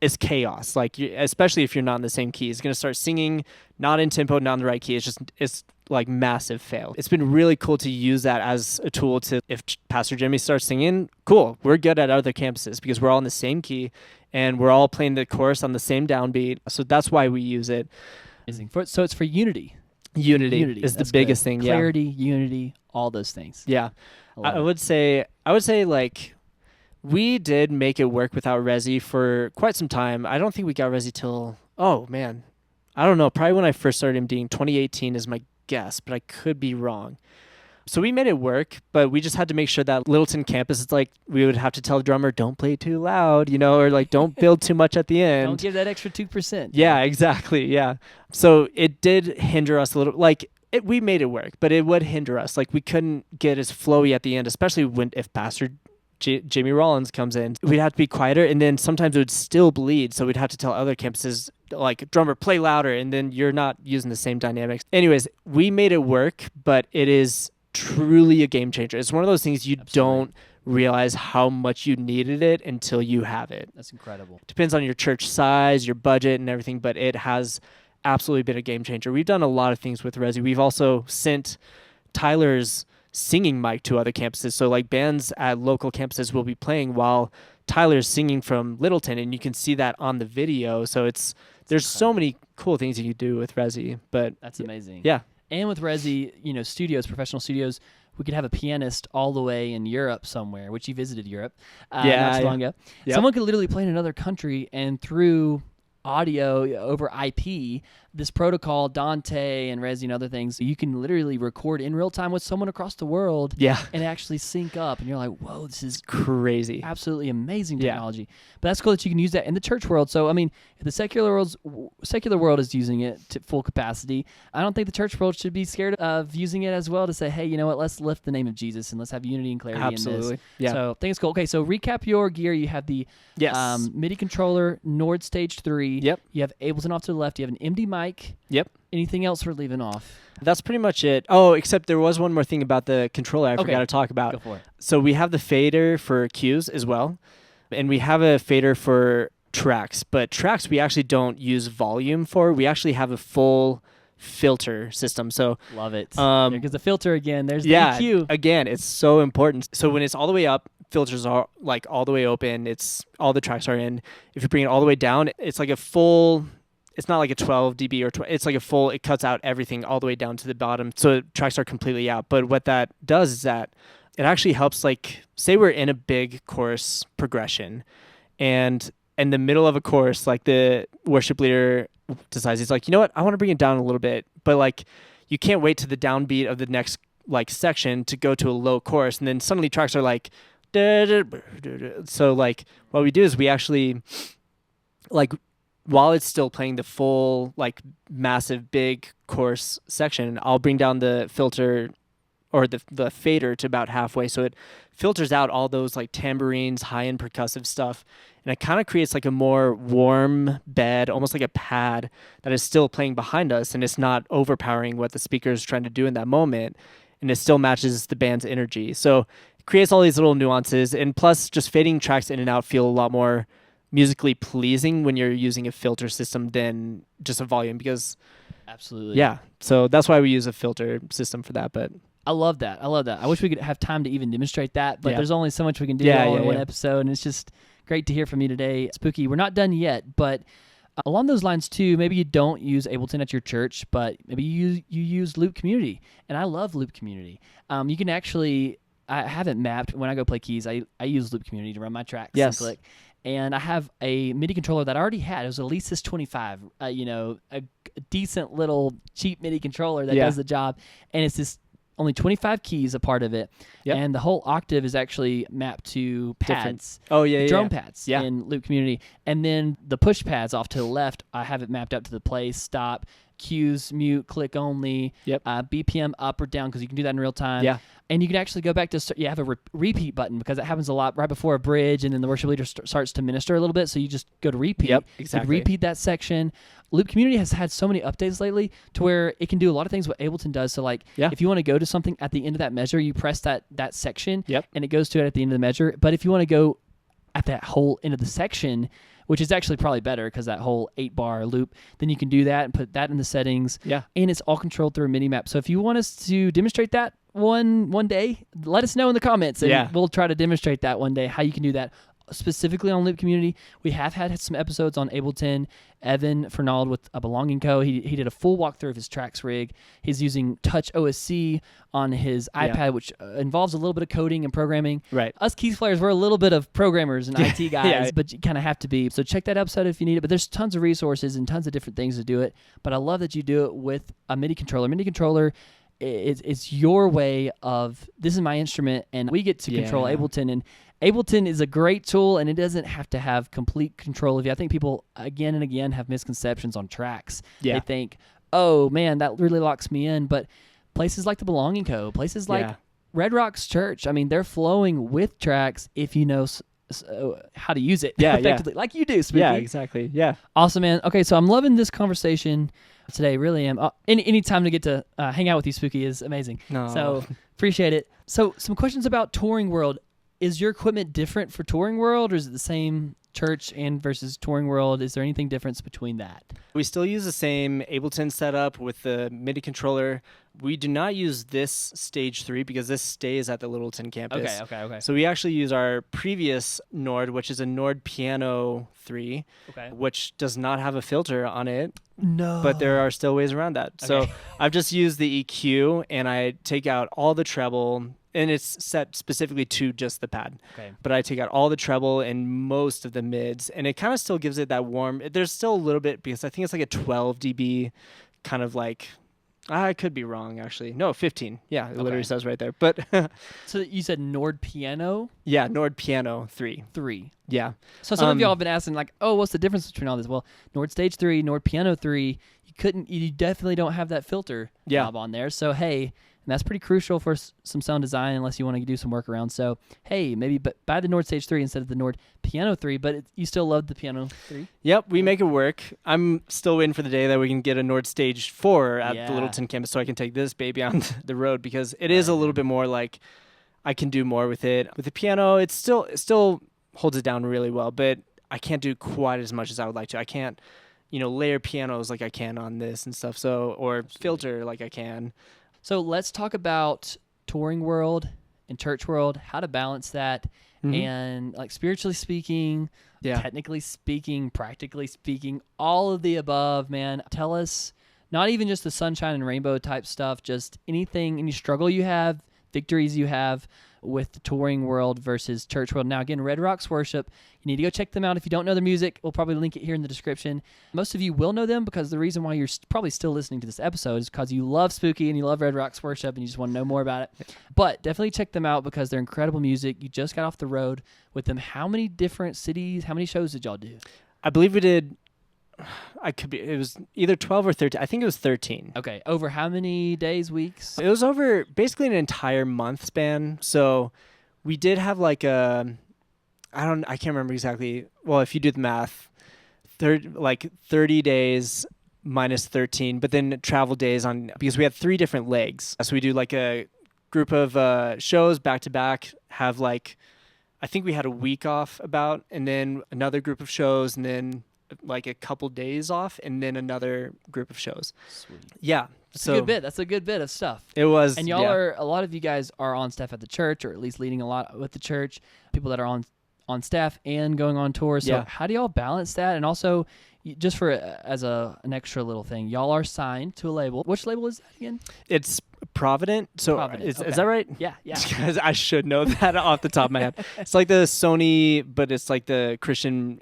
it's chaos. Like, especially if you're not in the same key, it's going to start singing not in tempo, not in the right key. It's like massive fail. It's been really cool to use that as a tool to, if Pastor Jimmy starts singing, cool, we're good at other campuses because we're all in the same key and we're all playing the chorus on the same downbeat. So that's why we use it. So it's for unity. Unity is the biggest thing. Clarity, unity, all those things. Yeah. I would say like, we did make it work without Resi for quite some time. I don't think we got Resi till, oh man, I don't know, probably when I first started MDing, 2018 is my guess, but I could be wrong. So we made it work, but we just had to make sure that Littleton campus, it's like we would have to tell the drummer, don't play too loud, or like don't build too much at the end. Don't give that extra 2%. Yeah, exactly. Yeah. So it did hinder us a little, like we made it work, but it would hinder us. Like we couldn't get as flowy at the end, especially if Pastor Jamie Rollins comes in, we'd have to be quieter, and then sometimes it would still bleed, so we'd have to tell other campuses, like, drummer, play louder, and then you're not using the same dynamics. Anyways, we made it work, but it is truly a game changer. It's one of those things you don't realize how much you needed it until you have it. That's incredible. Depends on your church size, your budget, and everything, but it has absolutely been a game changer. We've done a lot of things with Resi. We've also sent Tyler's singing mic to other campuses. So like bands at local campuses will be playing while Tyler's singing from Littleton, and you can see that on the video. So there's so many cool things you do with Resi, but that's amazing. Yeah. And with Resi, studios, professional studios, we could have a pianist all the way in Europe somewhere, which you visited Europe not so long ago. Yep. Someone could literally play in another country, and through audio over IP, this protocol, Dante and Resi and other things, you can literally record in real time with someone across the world and actually sync up. And you're like, whoa, this is crazy. Absolutely amazing technology. Yeah. But that's cool that you can use that in the church world. So, I mean, if the secular world is using it to full capacity, I don't think the church world should be scared of using it as well to say, hey, you know what, let's lift the name of Jesus and let's have unity and clarity in this. Yeah. So I think it's cool. Okay, so recap your gear. You have the MIDI controller, Nord Stage 3. Yep. You have Ableton off to the left. You have an MD mic. Yep. Anything else we're leaving off? That's pretty much it. Oh, except there was one more thing about the controller I forgot to talk about. Go for it. So we have the fader for cues as well, and we have a fader for tracks. But tracks we actually don't use volume for. We actually have a full filter system. So love it. Because the filter again, there's the EQ. Again, it's so important. So when it's all the way up, filters are like all the way open. It's all the tracks are in. If you bring it all the way down, it's like a full. It's not like a 12 dB or it's like a full, it cuts out everything all the way down to the bottom. So tracks are completely out. But what that does is that it actually helps, like, say we're in a big chorus progression and in the middle of a chorus, like the worship leader decides, he's like, you know what, I want to bring it down a little bit. But like, you can't wait to the downbeat of the next like section to go to a low chorus. And then suddenly tracks are like, so like what we do is we actually like, while it's still playing the full, like, massive, big chorus section, I'll bring down the filter or the fader to about halfway, so it filters out all those, like, tambourines, high-end percussive stuff, and it kind of creates, like, a more warm bed, almost like a pad that is still playing behind us, and it's not overpowering what the speaker is trying to do in that moment, and it still matches the band's energy. So it creates all these little nuances, and plus, just fading tracks in and out feel a lot more musically pleasing when you're using a filter system than just a volume, because so that's why we use a filter system for that. But I love that. I wish we could have time to even demonstrate that, but there's only so much we can do in one episode, and it's just great to hear from you today, Spooky. We're not done yet, but along those lines too, maybe you don't use Ableton at your church, but maybe you use Loop Community, and I love Loop Community. You can actually, I have it mapped when I go play keys. I use Loop Community to run my tracks and click. And I have a MIDI controller that I already had. It was a Lesis 25, a decent little cheap MIDI controller that does the job. And it's this only 25 keys a part of it. Yep. And the whole octave is actually mapped to pads. Drone pads in Loop Community. And then the push pads off to the left, I have it mapped out to the play, stop, cues, mute, click only, BPM up or down, because you can do that in real time. Yeah. And you can actually go back to, you have a repeat button, because it happens a lot right before a bridge, and then the worship leader starts to minister a little bit, so you just go to repeat. Yep, exactly. You repeat that section. Loop Community has had so many updates lately to where it can do a lot of things what Ableton does. So like if you want to go to something at the end of that measure, you press that section and it goes to it at the end of the measure. But if you want to go at that whole end of the section, which is actually probably better because that whole 8-bar loop, then you can do that and put that in the settings. Yeah. And it's all controlled through a MIDI map. So if you want us to demonstrate that one day, let us know in the comments and we'll try to demonstrate that one day, how you can do that. Specifically on Loop Community, we have had some episodes on Ableton. Evan Fernald with A Belonging Co. He did a full walkthrough of his tracks rig. He's using Touch OSC on his iPad, which involves a little bit of coding and programming. Right. Us keys players, we're a little bit of programmers and IT guys, but you kind of have to be. So check that episode if you need it. But there's tons of resources and tons of different things to do it. But I love that you do it with a MIDI controller. MIDI controller, it's your way of, this is my instrument, and we get to control Ableton. And Ableton is a great tool, and it doesn't have to have complete control of you. I think people, again and again, have misconceptions on tracks. They think, oh, man, that really locks me in. But places like the Belonging Co., places like Red Rocks Church, I mean, they're flowing with tracks if you know how to use it effectively, like you do, Spooky. Yeah, exactly. Yeah. Awesome, man. Okay, so I'm loving this conversation today, really am. Any time to get to hang out with you, Spooky, is amazing. No. So appreciate it. So some questions about Touring World. Is your equipment different for Touring World, or is it the same church and versus Touring World? Is there anything difference between that? We still use the same Ableton setup with the MIDI controller. We do not use this stage 3 because this stays at the Littleton campus. Okay. So we actually use our previous Nord, which is a Nord Piano 3, which does not have a filter on it. No. But there are still ways around that. So I've just used the EQ, and I take out all the treble, and it's set specifically to just the pad. But I take out all the treble and most of the mids, and it kind of still gives it that warm. There's still a little bit, because I think it's like a 12 dB kind of like, I could be wrong, actually. No, 15. Yeah, it literally says right there. But so you said Nord Piano? Yeah, Nord Piano 3. Yeah. So some of y'all have been asking, like, oh, what's the difference between all this? Well, Nord Stage 3, Nord Piano 3, you definitely don't have that filter knob on there. So, hey, and that's pretty crucial for some sound design unless you want to do some workaround. So, hey, maybe buy the Nord Stage 3 instead of the Nord Piano 3, but you still love the Piano 3? Yep, we make it work. I'm still waiting for the day that we can get a Nord Stage 4 at the Littleton campus so I can take this baby on the road, because it is a little bit more like I can do more with it. With the piano, it still holds it down really well, but I can't do quite as much as I would like to. I can't, layer pianos like I can on this and stuff, or filter like I can. So let's talk about Touring World and Church World, how to balance that, and like spiritually speaking, technically speaking, practically speaking, all of the above, man. Tell us, not even just the sunshine and rainbow type stuff, just anything, any struggle you have, victories you have with the Touring World versus Church World. Now, again, Red Rocks Worship, you need to go check them out. If you don't know their music, we'll probably link it here in the description. Most of you will know them because the reason why you're probably still listening to this episode is because you love Spooky and you love Red Rocks Worship and you just want to know more about it. But definitely check them out because they're incredible music. You just got off the road with them. How many different cities, how many shows did y'all do? I believe we did... it was either 12 or 13. I think it was 13. Okay. Over how many days, weeks? It was over basically an entire month span. So we did have like I can't remember exactly. Well, if you do the math, 30 days minus 13, but then travel days because we had 3 different legs. So we do like a group of shows back to back, have like, I think we had a week off and then another group of shows, and then like a couple days off, and then another group of shows. Sweet. Yeah. That's a good bit. That's a good bit of stuff. It was. And y'all a lot of you guys are on staff at the church, or at least leading a lot with the church, people that are on staff and going on tour. So how do y'all balance that? And also, just for as an extra little thing, y'all are signed to a label. Which label is that again? It's Provident. So is that right? Yeah. Because I should know that off the top of my head. It's like the Sony, but it's like the Christian,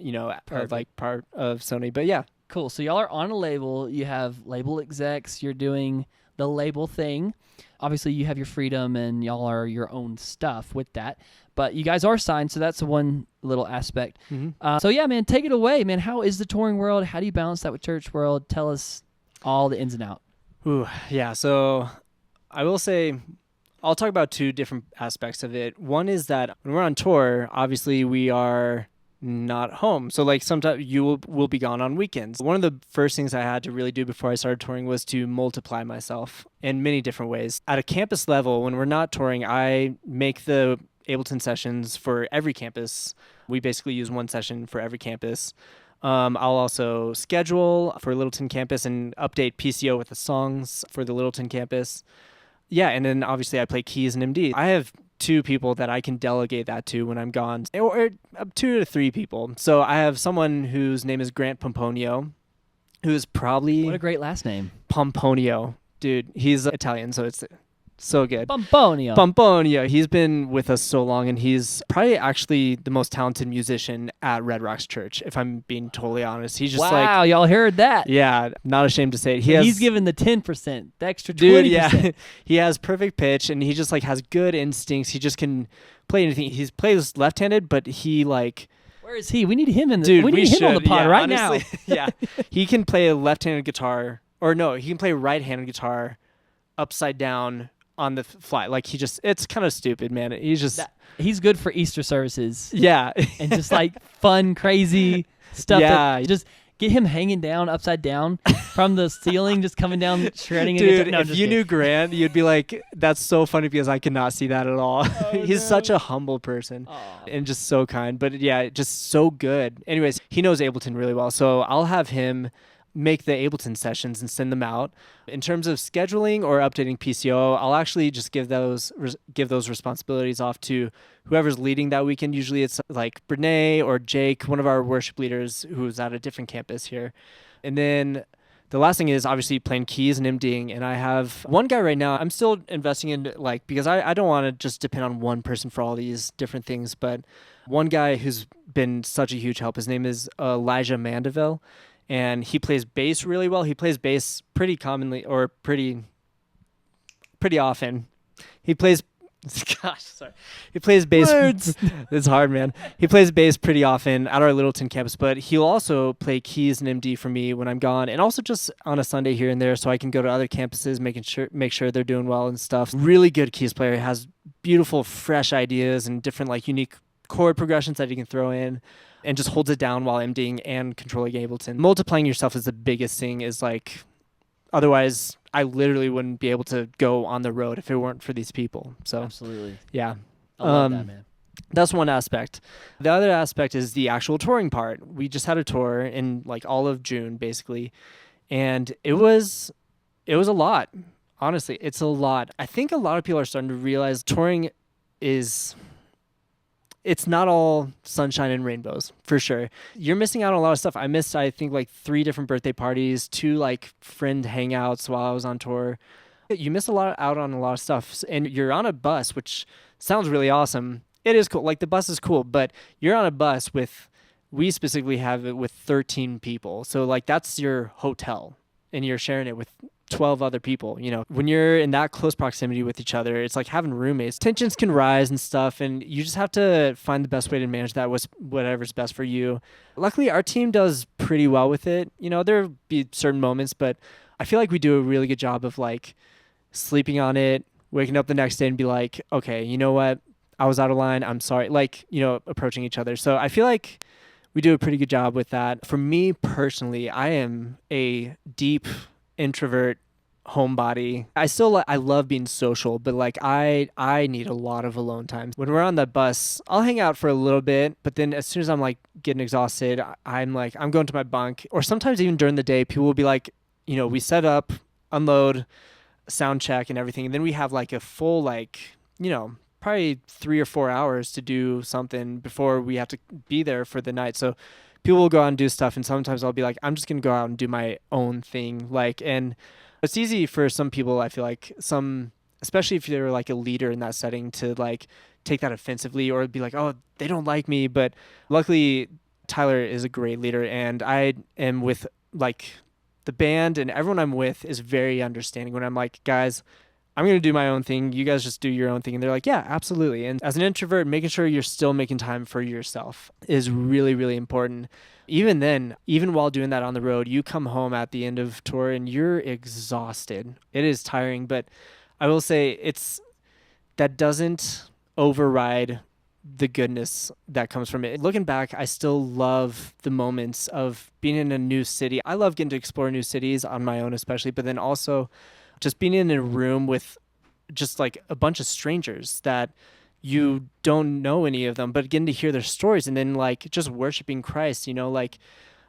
part of Sony. But yeah. Cool. So y'all are on a label. You have label execs. You're doing the label thing. Obviously, you have your freedom, and y'all are your own stuff with that. But you guys are signed, so that's one little aspect. So yeah, man, take it away, man. How is the Touring World? How do you balance that with Church World? Tell us all the ins and outs. Ooh, yeah. So I will say, I'll talk about 2 different aspects of it. One is that when we're on tour, obviously we are not home. So like sometimes you will be gone on weekends. One of the first things I had to really do before I started touring was to multiply myself in many different ways. At a campus level, when we're not touring, I make the Ableton sessions for every campus. We basically use one session for every campus. I'll also schedule for Littleton campus and update PCO with the songs for the Littleton campus. Yeah, and then obviously I play keys and MD. I have 2 people that I can delegate that to when I'm gone, or 2 to 3 people. So I have someone whose name is Grant Pomponio, who's probably... What a great last name. Pomponio. Dude, he's Italian, so it's so good. Pomponio. He's been with us so long, and he's probably actually the most talented musician at Red Rocks Church, if I'm being totally honest. He's just wow, y'all heard that. Yeah, not ashamed to say it. He's given the 10%, the extra 20%. Dude, yeah. He has perfect pitch, and he just like has good instincts. He just can play anything. He plays left-handed, but he like... Where is he? We need him Dude, we need him on the pod right honestly, now. Yeah. He can play a left-handed guitar, or no, he can play right-handed guitar upside down on the fly. Like it's kind of stupid, man. He's good for Easter services. Yeah. And just like fun, crazy stuff. Yeah. Just get him hanging down upside down from the ceiling, just coming down, shredding. Dude, if you knew Grant, you'd be like, that's so funny because I cannot see that at all. He's such a humble person and just so kind. But yeah, just so good. Anyways, he knows Ableton really well. So I'll have him make the Ableton sessions and send them out. In terms of scheduling or updating PCO, I'll actually just give those responsibilities off to whoever's leading that weekend. Usually it's like Brene or Jake, one of our worship leaders who's at a different campus here. And then the last thing is obviously playing keys and MDing. And I have one guy right now, I'm still investing in like, because I don't want to just depend on one person for all these different things, but one guy who's been such a huge help, his name is Elijah Mandeville. And he plays bass really well. He plays bass pretty commonly, or pretty often. He plays, he plays bass. Words. It's hard, man. He plays bass pretty often at our Littleton campus, but he'll also play keys and MD for me when I'm gone, and also just on a Sunday here and there, so I can go to other campuses, make sure they're doing well and stuff. Really good keys player. Has beautiful, fresh ideas and different like unique chord progressions that he can throw in, and just holds it down while MDing and controlling Ableton. Multiplying yourself is the biggest thing, is like, otherwise I literally wouldn't be able to go on the road if it weren't for these people. So absolutely. Yeah. I love that, man. That's one aspect. The other aspect is the actual touring part. We just had a tour in like all of June basically, and it was a lot. Honestly, it's a lot. I think a lot of people are starting to realize touring it's not all sunshine and rainbows, for sure. You're missing out on a lot of stuff. I missed, I think, like 3 different birthday parties, 2 like friend hangouts while I was on tour. You miss out on a lot of stuff. And you're on a bus, which sounds really awesome. It is cool. Like the bus is cool, but you're on a bus we specifically have it with 13 people. So like that's your hotel, and you're sharing it with 12 other people. You know, when you're in that close proximity with each other, it's like having roommates. Tensions can rise and stuff, and you just have to find the best way to manage that with whatever's best for you. Luckily, our team does pretty well with it. You know, there'll be certain moments, but I feel like we do a really good job of like sleeping on it, waking up the next day and be like, okay, you know what? I was out of line. I'm sorry. Like, you know, approaching each other. So I feel like we do a pretty good job with that. For me personally, I am a deep introvert homebody. I love being social, but like I need a lot of alone time. When we're on the bus, I'll hang out for a little bit, but then as soon as I'm like getting exhausted, I'm going to my bunk. Or sometimes even during the day, people will be like, you know, we set up, unload, sound check and everything, and then we have like a full like, you know, probably 3 or 4 hours to do something before we have to be there for the night. So people will go out and do stuff, and sometimes I'll be like, I'm just gonna go out and do my own thing. Like, and it's easy for some people, I feel like, especially if you're like a leader in that setting, to like take that offensively or be like, oh, they don't like me. But luckily Tyler is a great leader, and I am with like the band, and everyone I'm with is very understanding when I'm like, guys, I'm going to do my own thing. You guys just do your own thing. And they're like, yeah, absolutely. And as an introvert, making sure you're still making time for yourself is really, really important. Even then, even while doing that on the road, you come home at the end of tour and you're exhausted. It is tiring, but I will say that doesn't override the goodness that comes from it. Looking back, I still love the moments of being in a new city. I love getting to explore new cities on my own, especially, but then also just being in a room with just like a bunch of strangers that you don't know any of them, but getting to hear their stories and then like just worshiping Christ, like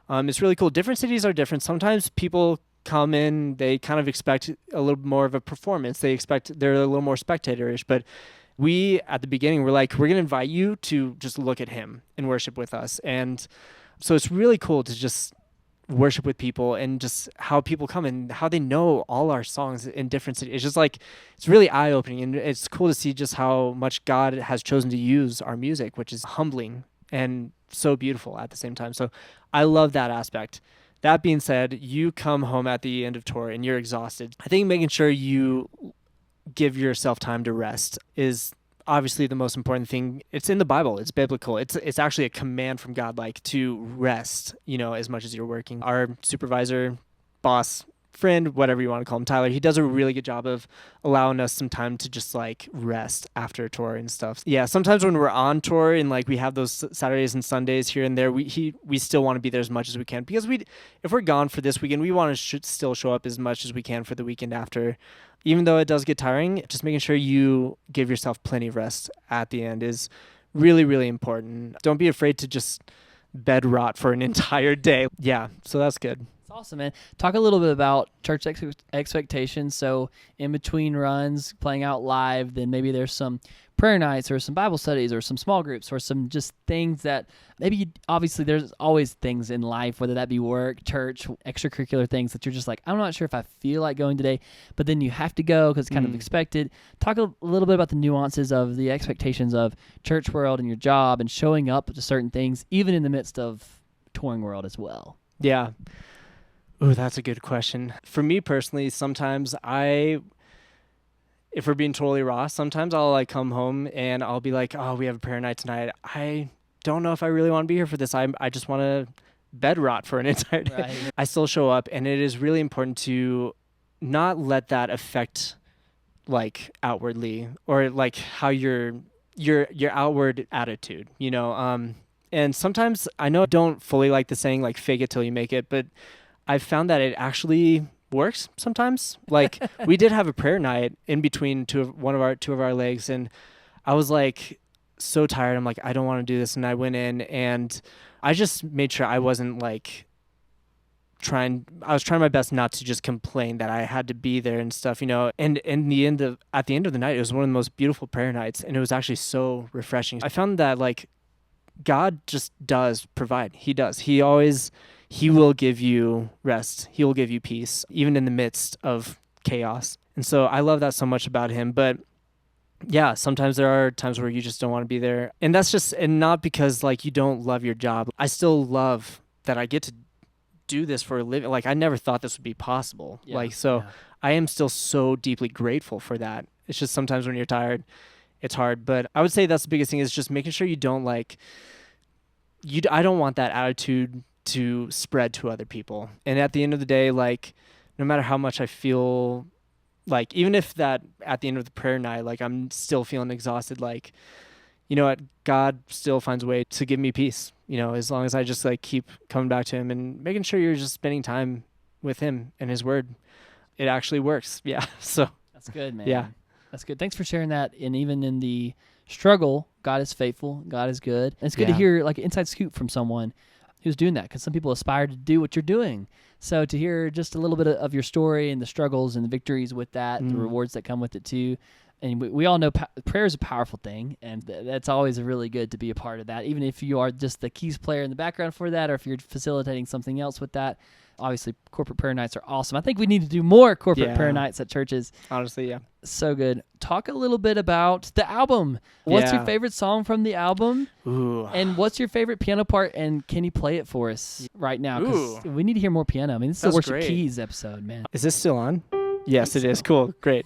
it's really cool. Different cities are different. Sometimes people come in, they kind of expect a little more of a performance. They're a little more spectatorish, but we, at the beginning, we're like, we're going to invite you to just look at him and worship with us. And so it's really cool to just worship with people and just how people come and how they know all our songs in different cities. It's just like, it's really eye-opening, and it's cool to see just how much God has chosen to use our music, which is humbling and so beautiful at the same time. So I love that aspect. That being said, you come home at the end of tour and you're exhausted. I think making sure you give yourself time to rest is obviously the most important thing. It's in the Bible. It's biblical. It's actually a command from God, like to rest, as much as you're working. Our supervisor, boss, friend, whatever you want to call him, Tyler, he does a really good job of allowing us some time to just like rest after tour and stuff. Yeah, sometimes when we're on tour and like we have those Saturdays and Sundays here and there, we still want to be there as much as we can, because if we're gone for this weekend, we want to still show up as much as we can for the weekend after. Even though it does get tiring, just making sure you give yourself plenty of rest at the end is really, really important. Don't be afraid to just bed rot for an entire day. Yeah, so that's good. Awesome, man. Talk a little bit about church expectations. So in between runs, playing out live, then maybe there's some prayer nights or some Bible studies or some small groups or some just things that maybe obviously there's always things in life, whether that be work, church, extracurricular things that you're just like, I'm not sure if I feel like going today, but then you have to go because it's kind of expected. Talk a little bit about the nuances of the expectations of church world and your job and showing up to certain things, even in the midst of touring world as well. Yeah. Ooh, that's a good question. For me personally, sometimes if we're being totally raw, sometimes I'll like come home and I'll be like, oh, we have a prayer night tonight. I don't know if I really want to be here for this. I just want to bed rot for an entire day. Right. I still show up, and it is really important to not let that affect like outwardly or like how your outward attitude, and sometimes I know I don't fully like the saying like fake it till you make it, but I've found that it actually works sometimes. Like we did have a prayer night in between two of our legs, and I was like so tired. I'm like, I don't want to do this. And I went in and I just made sure I wasn't like I was trying my best not to just complain that I had to be there and stuff, and at the end of the night, it was one of the most beautiful prayer nights, and it was actually so refreshing. I found that like God just does provide. He does. He will give you rest. He will give you peace, even in the midst of chaos. And so I love that so much about him. But yeah, sometimes there are times where you just don't want to be there. And and not because like you don't love your job. I still love that I get to do this for a living. Like I never thought this would be possible. Yeah, I am still so deeply grateful for that. It's just sometimes when you're tired, it's hard. But I would say that's the biggest thing, is just making sure you don't I don't want that attitude to spread to other people. And at the end of the day, like no matter how much I feel like, even if that at the end of the prayer night, like I'm still feeling exhausted, like, what, God still finds a way to give me peace, as long as I just like keep coming back to him and making sure you're just spending time with him and his word. It actually works. Yeah. So that's good, man. Yeah. That's good. Thanks for sharing that. And even in the struggle, God is faithful. God is good. And it's good to hear like an inside scoop from someone who's doing that, because some people aspire to do what you're doing. So to hear just a little bit of your story and the struggles and the victories with that, and the rewards that come with it too. And we all know prayer is a powerful thing, and that's always really good to be a part of that, even if you are just the keys player in the background for that, or if you're facilitating something else with that. Obviously, corporate prayer nights are awesome. I think we need to do more corporate prayer nights at churches. Honestly, yeah. So good. Talk a little bit about the album. What's your favorite song from the album? Ooh. And what's your favorite piano part? And can you play it for us right now? Because we need to hear more piano. I mean, this is a Worship Keys episode, man. Is this still on? Yes, it is. Cool. Great.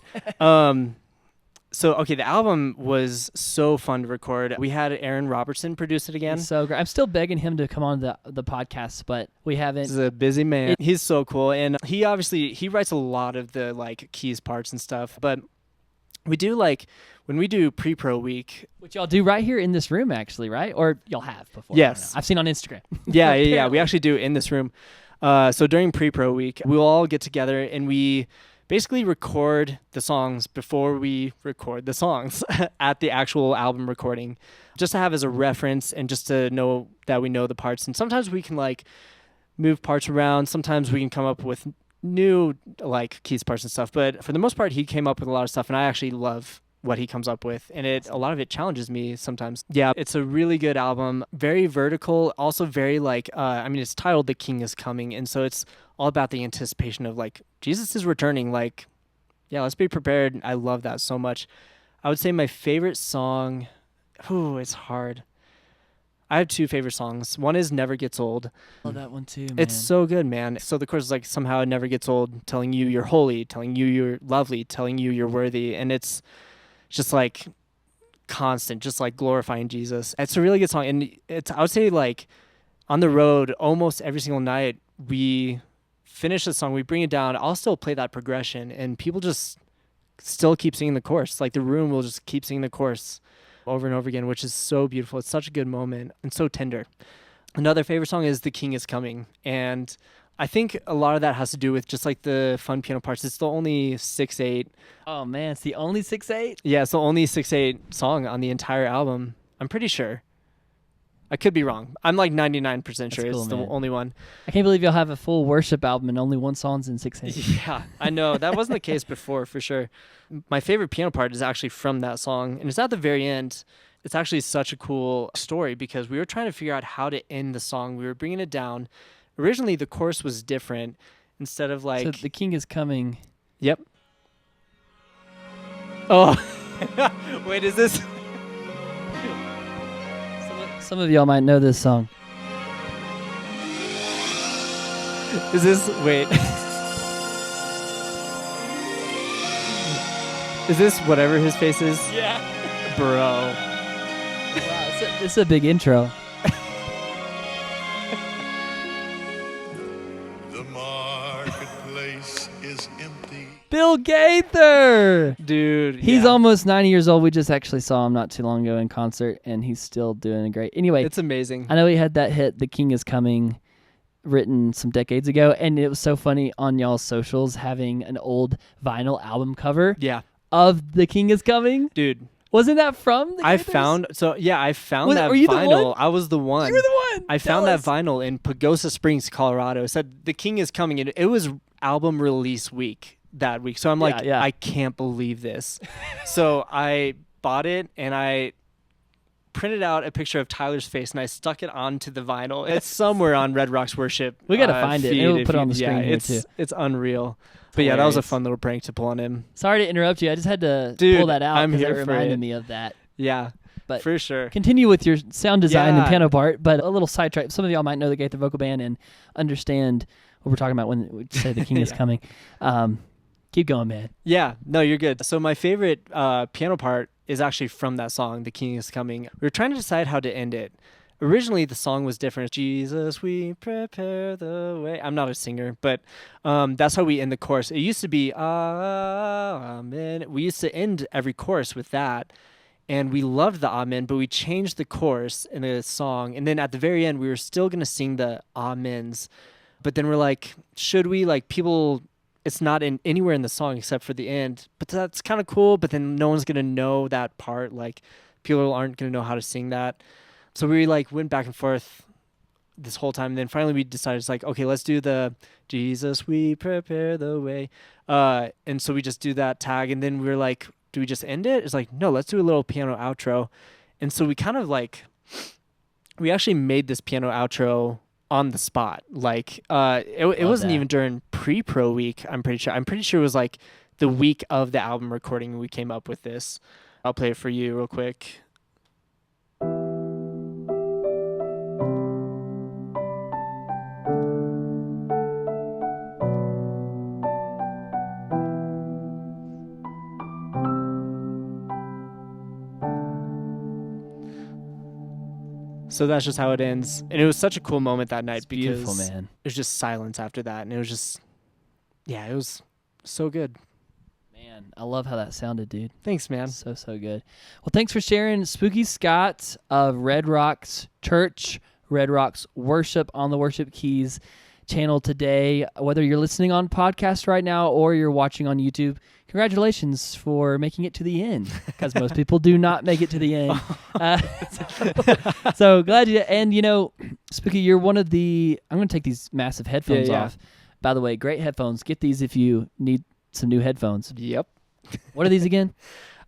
So, okay, the album was so fun to record. We had Aaron Robertson produce it again. He's so great. I'm still begging him to come on the podcast, but we haven't. He's a busy man. He's so cool. And he writes a lot of the like keys parts and stuff. But We do like when we do pre-pro week, which y'all do right here in this room, actually, right? Or y'all have before? Yes, I've seen on Instagram. Yeah. We actually do in this room. So during pre-pro week, we'll all get together and we basically record the songs before we record the songs at the actual album recording, just to have as a reference and just to know that we know the parts. And sometimes we can like move parts around. Sometimes we can come up with new like keys parts and stuff. But for the most part, he came up with a lot of stuff, and I actually love what he comes up with, and a lot of it challenges me sometimes. Yeah, it's a really good album, very vertical, also very like it's titled The King is Coming, and so it's all about the anticipation of like Jesus is returning. Like, yeah, let's be prepared. I love that so much. I would say my favorite song, it's hard. I have two favorite songs. One is Never Gets Old. Love that one too, man. It's so good, man. So the chorus is like, somehow it never gets old, telling you you're holy, telling you you're lovely, telling you you're worthy, and it's just like constant, just like glorifying Jesus. It's a really good song, and I would say like on the road almost every single night we finish the song, we bring it down, I'll still play that progression, and people just still keep singing the chorus. Like the room will just keep singing the chorus over and over again, which is so beautiful. It's such a good moment and so tender. Another favorite song is The King is Coming, and I think a lot of that has to do with just like the fun piano parts. It's the only 6/8. Oh man, it's the only 6/8? Yeah, it's the only 6/8 song on the entire album. I'm pretty sure. I could be wrong. I'm like 99% sure cool, it's the man. only one. I can't believe y'all have a full worship album and only one song's in 6/8. Yeah, I know. That wasn't the case before, for sure. My favorite piano part is actually from that song, and it's at the very end. It's actually such a cool story because we were trying to figure out how to end the song. We were bringing it down. Originally, the chorus was different. Instead of like... So The King is Coming. Yep. Oh. Wait, is this... Some of y'all might know this song. Is this... Wait. Is this Whatever His Face Is? Yeah. Bro. Wow, it's a big intro. The marketplace is empty. Bill Gaither! Dude, He's yeah. almost 90 years old. We just actually saw him not too long ago in concert, and he's still doing great. Anyway, It's amazing. I know he had that hit, The King is Coming, written some decades ago, and it was so funny on y'all's socials having an old vinyl album cover Yeah. of The King is Coming. Dude. Wasn't that from the I Gaithers? found that were you the vinyl. one? I was the one. You were the one. I found that vinyl in Pagosa Springs, Colorado. It said The King is Coming, and it was album release week that week. So I'm like, Yeah. I can't believe this. So I bought it and I printed out a picture of Tyler's face and I stuck it onto the vinyl. It's somewhere on Red Rocks Worship. We gotta find it. feed Maybe we'll if put it you- on the screen here, too. It's unreal. But yeah, that was a hilarious. fun little prank to pull on him. Sorry to interrupt you. I just had to Dude, pull that out I'm because it here for reminded it. me of that. Yeah, But for sure. continue with your sound design and Yeah. piano part, but a little sidetrack. Some of y'all might know the Gaither vocal band and understand what we're talking about when we say The King is Yeah. Coming. Keep going, man. Yeah, no, you're good. So my favorite piano part is actually from that song, The King is Coming. We were trying to decide how to end it. Originally, the song was different. Jesus, we prepare the way. I'm not a singer, but that's how we end the chorus. It used to be, Amen. We used to end every chorus with that. And we loved the Amen, but we changed the chorus in the song. And then at the very end, we were still going to sing the Amens. But then we're like, should we? Like, people... It's not in anywhere in the song except for the end, but that's kind of cool. But then no one's gonna know that part. Like, people aren't gonna know how to sing that. So we like went back and forth this whole time. And then finally we decided, it's like, okay, let's do the Jesus, we prepare the way. And so we just do that tag. And then we were like, do we just end it? It's like, no, let's do a little piano outro. And so we kind of like, we actually made this piano outro on the spot. Like, it wasn't that. even during pre-pro week. I'm pretty sure it was like the week of the album recording we came up with this. I'll play it for you real quick. So that's just how it ends. And it was such a cool moment that night It's beautiful, because man. it was just silence after that. And it was just, yeah, it was so good. Man. Man, I love how that sounded, dude. Thanks, man. So good. Well, thanks for sharing, Spooky Scott of Red Rocks Church, Red Rocks Worship on the Worship Keys channel today. Whether you're listening on podcast right now or you're watching on YouTube, congratulations for making it to the end, because most people do not make it to the end. So glad you. And Spooky, you're one of the. I'm going to take these massive headphones off. By the way, great headphones. Get these if you need some new headphones. Yep. What are these again?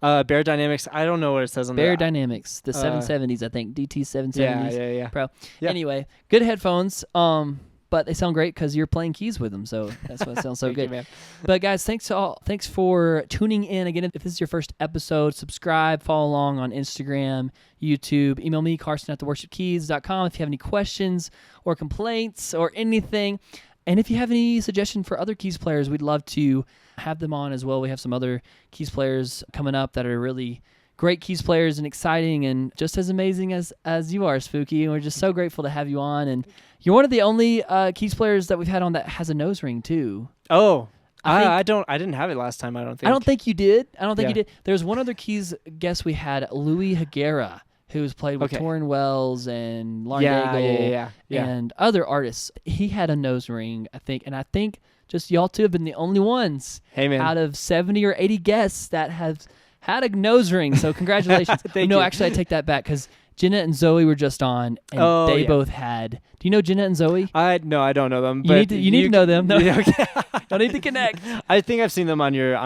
Bear Dynamics. I don't know what it says on Bear Dynamics, the 770s, I think. DT 770s. Yeah. Pro. Yeah. Anyway, good headphones. But they sound great because you're playing keys with them, so that's why it sounds so Thank good. you, man. But guys, thanks for tuning in. Again, if this is your first episode, subscribe, follow along on Instagram, YouTube. Email me, Carson@theworshipkeys.com if you have any questions or complaints or anything. And if you have any suggestion for other keys players, we'd love to have them on as well. We have some other keys players coming up that are really great keys players and exciting and just as amazing as you are, Spooky. And we're just so grateful to have you on. And you're one of the only keys players that we've had on that has a nose ring too. Oh, I didn't have it last time. I don't think you did. You did. There's one other keys guest we had, Louis Higuera, who's played with Torrin Wells and Lauren Daigle and other artists. He had a nose ring, I think, and I think just y'all two have been the only ones out of 70 or 80 guests that have had a nose ring. So congratulations. No, actually, I take that back because Jenna and Zoe were just on, and they both had. Do you know Jenna and Zoe? No, I don't know them. But you need to know them. No. Yeah, okay. Don't need to connect. I think I've seen them on your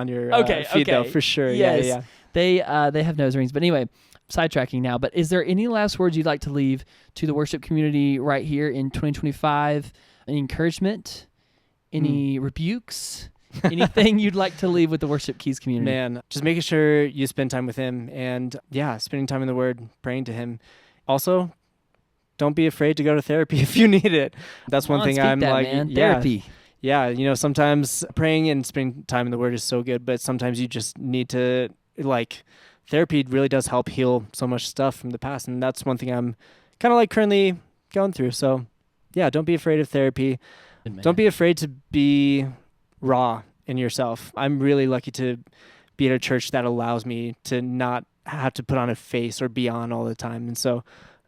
feed though, for sure. Yes. Yeah. They have nose rings. But anyway, sidetracking now. But is there any last words you'd like to leave to the worship community right here in 2025? Any encouragement? Any rebukes? Anything you'd like to leave with the Worship Keys community? Man, just making sure you spend time with him and spending time in the Word, praying to him. Also, don't be afraid to go to therapy if you need it. That's one thing I'm like, man. Therapy. Yeah, sometimes praying and spending time in the Word is so good, but sometimes you just need to, therapy really does help heal so much stuff from the past, and that's one thing I'm kind of currently going through. So, yeah, don't be afraid of therapy. Don't be afraid to be raw in yourself. I'm really lucky to be at a church that allows me to not have to put on a face or be on all the time. And so I'm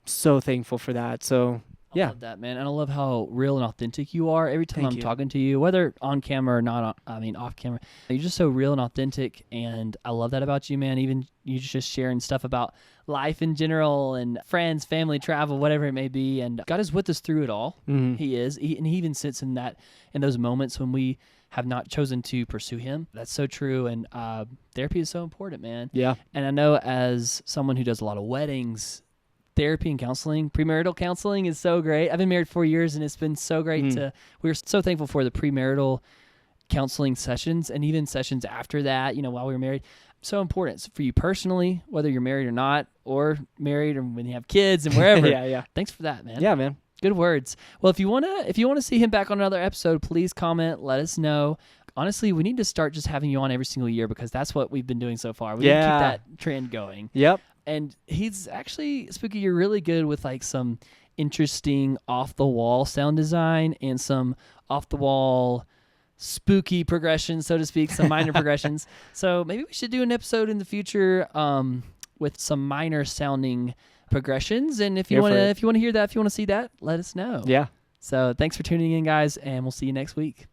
so thankful for that. So I love that, man. And I love how real and authentic you are every time I'm talking to you, whether on camera or not, off camera. You're just so real and authentic. And I love that about you, man. Even you just sharing stuff about life in general and friends, family, travel, whatever it may be. And God is with us through it all. Mm-hmm. He is. And he even sits in those moments when we have not chosen to pursue him. That's so true. And therapy is so important, man. Yeah. And I know as someone who does a lot of weddings, therapy and counseling, premarital counseling is so great. I've been married 4 years, and it's been so great we're so thankful for the premarital counseling sessions and even sessions after that, while we were married. So important for you personally, whether you're married or not, or married or when you have kids and wherever. Yeah. Thanks for that, man. Yeah, man. Good words. Well, if you wanna see him back on another episode, please comment. Let us know. Honestly, we need to start just having you on every single year because that's what we've been doing so far. We need to keep that trend going. Yep. And he's actually, Spooky, you're really good with some interesting off-the-wall sound design and some off-the-wall spooky progressions, so to speak, some minor progressions. So maybe we should do an episode in the future with some minor sounding progressions. And if you want to hear that, if you want to see that, let us know. Yeah. So thanks for tuning in, guys, and we'll see you next week.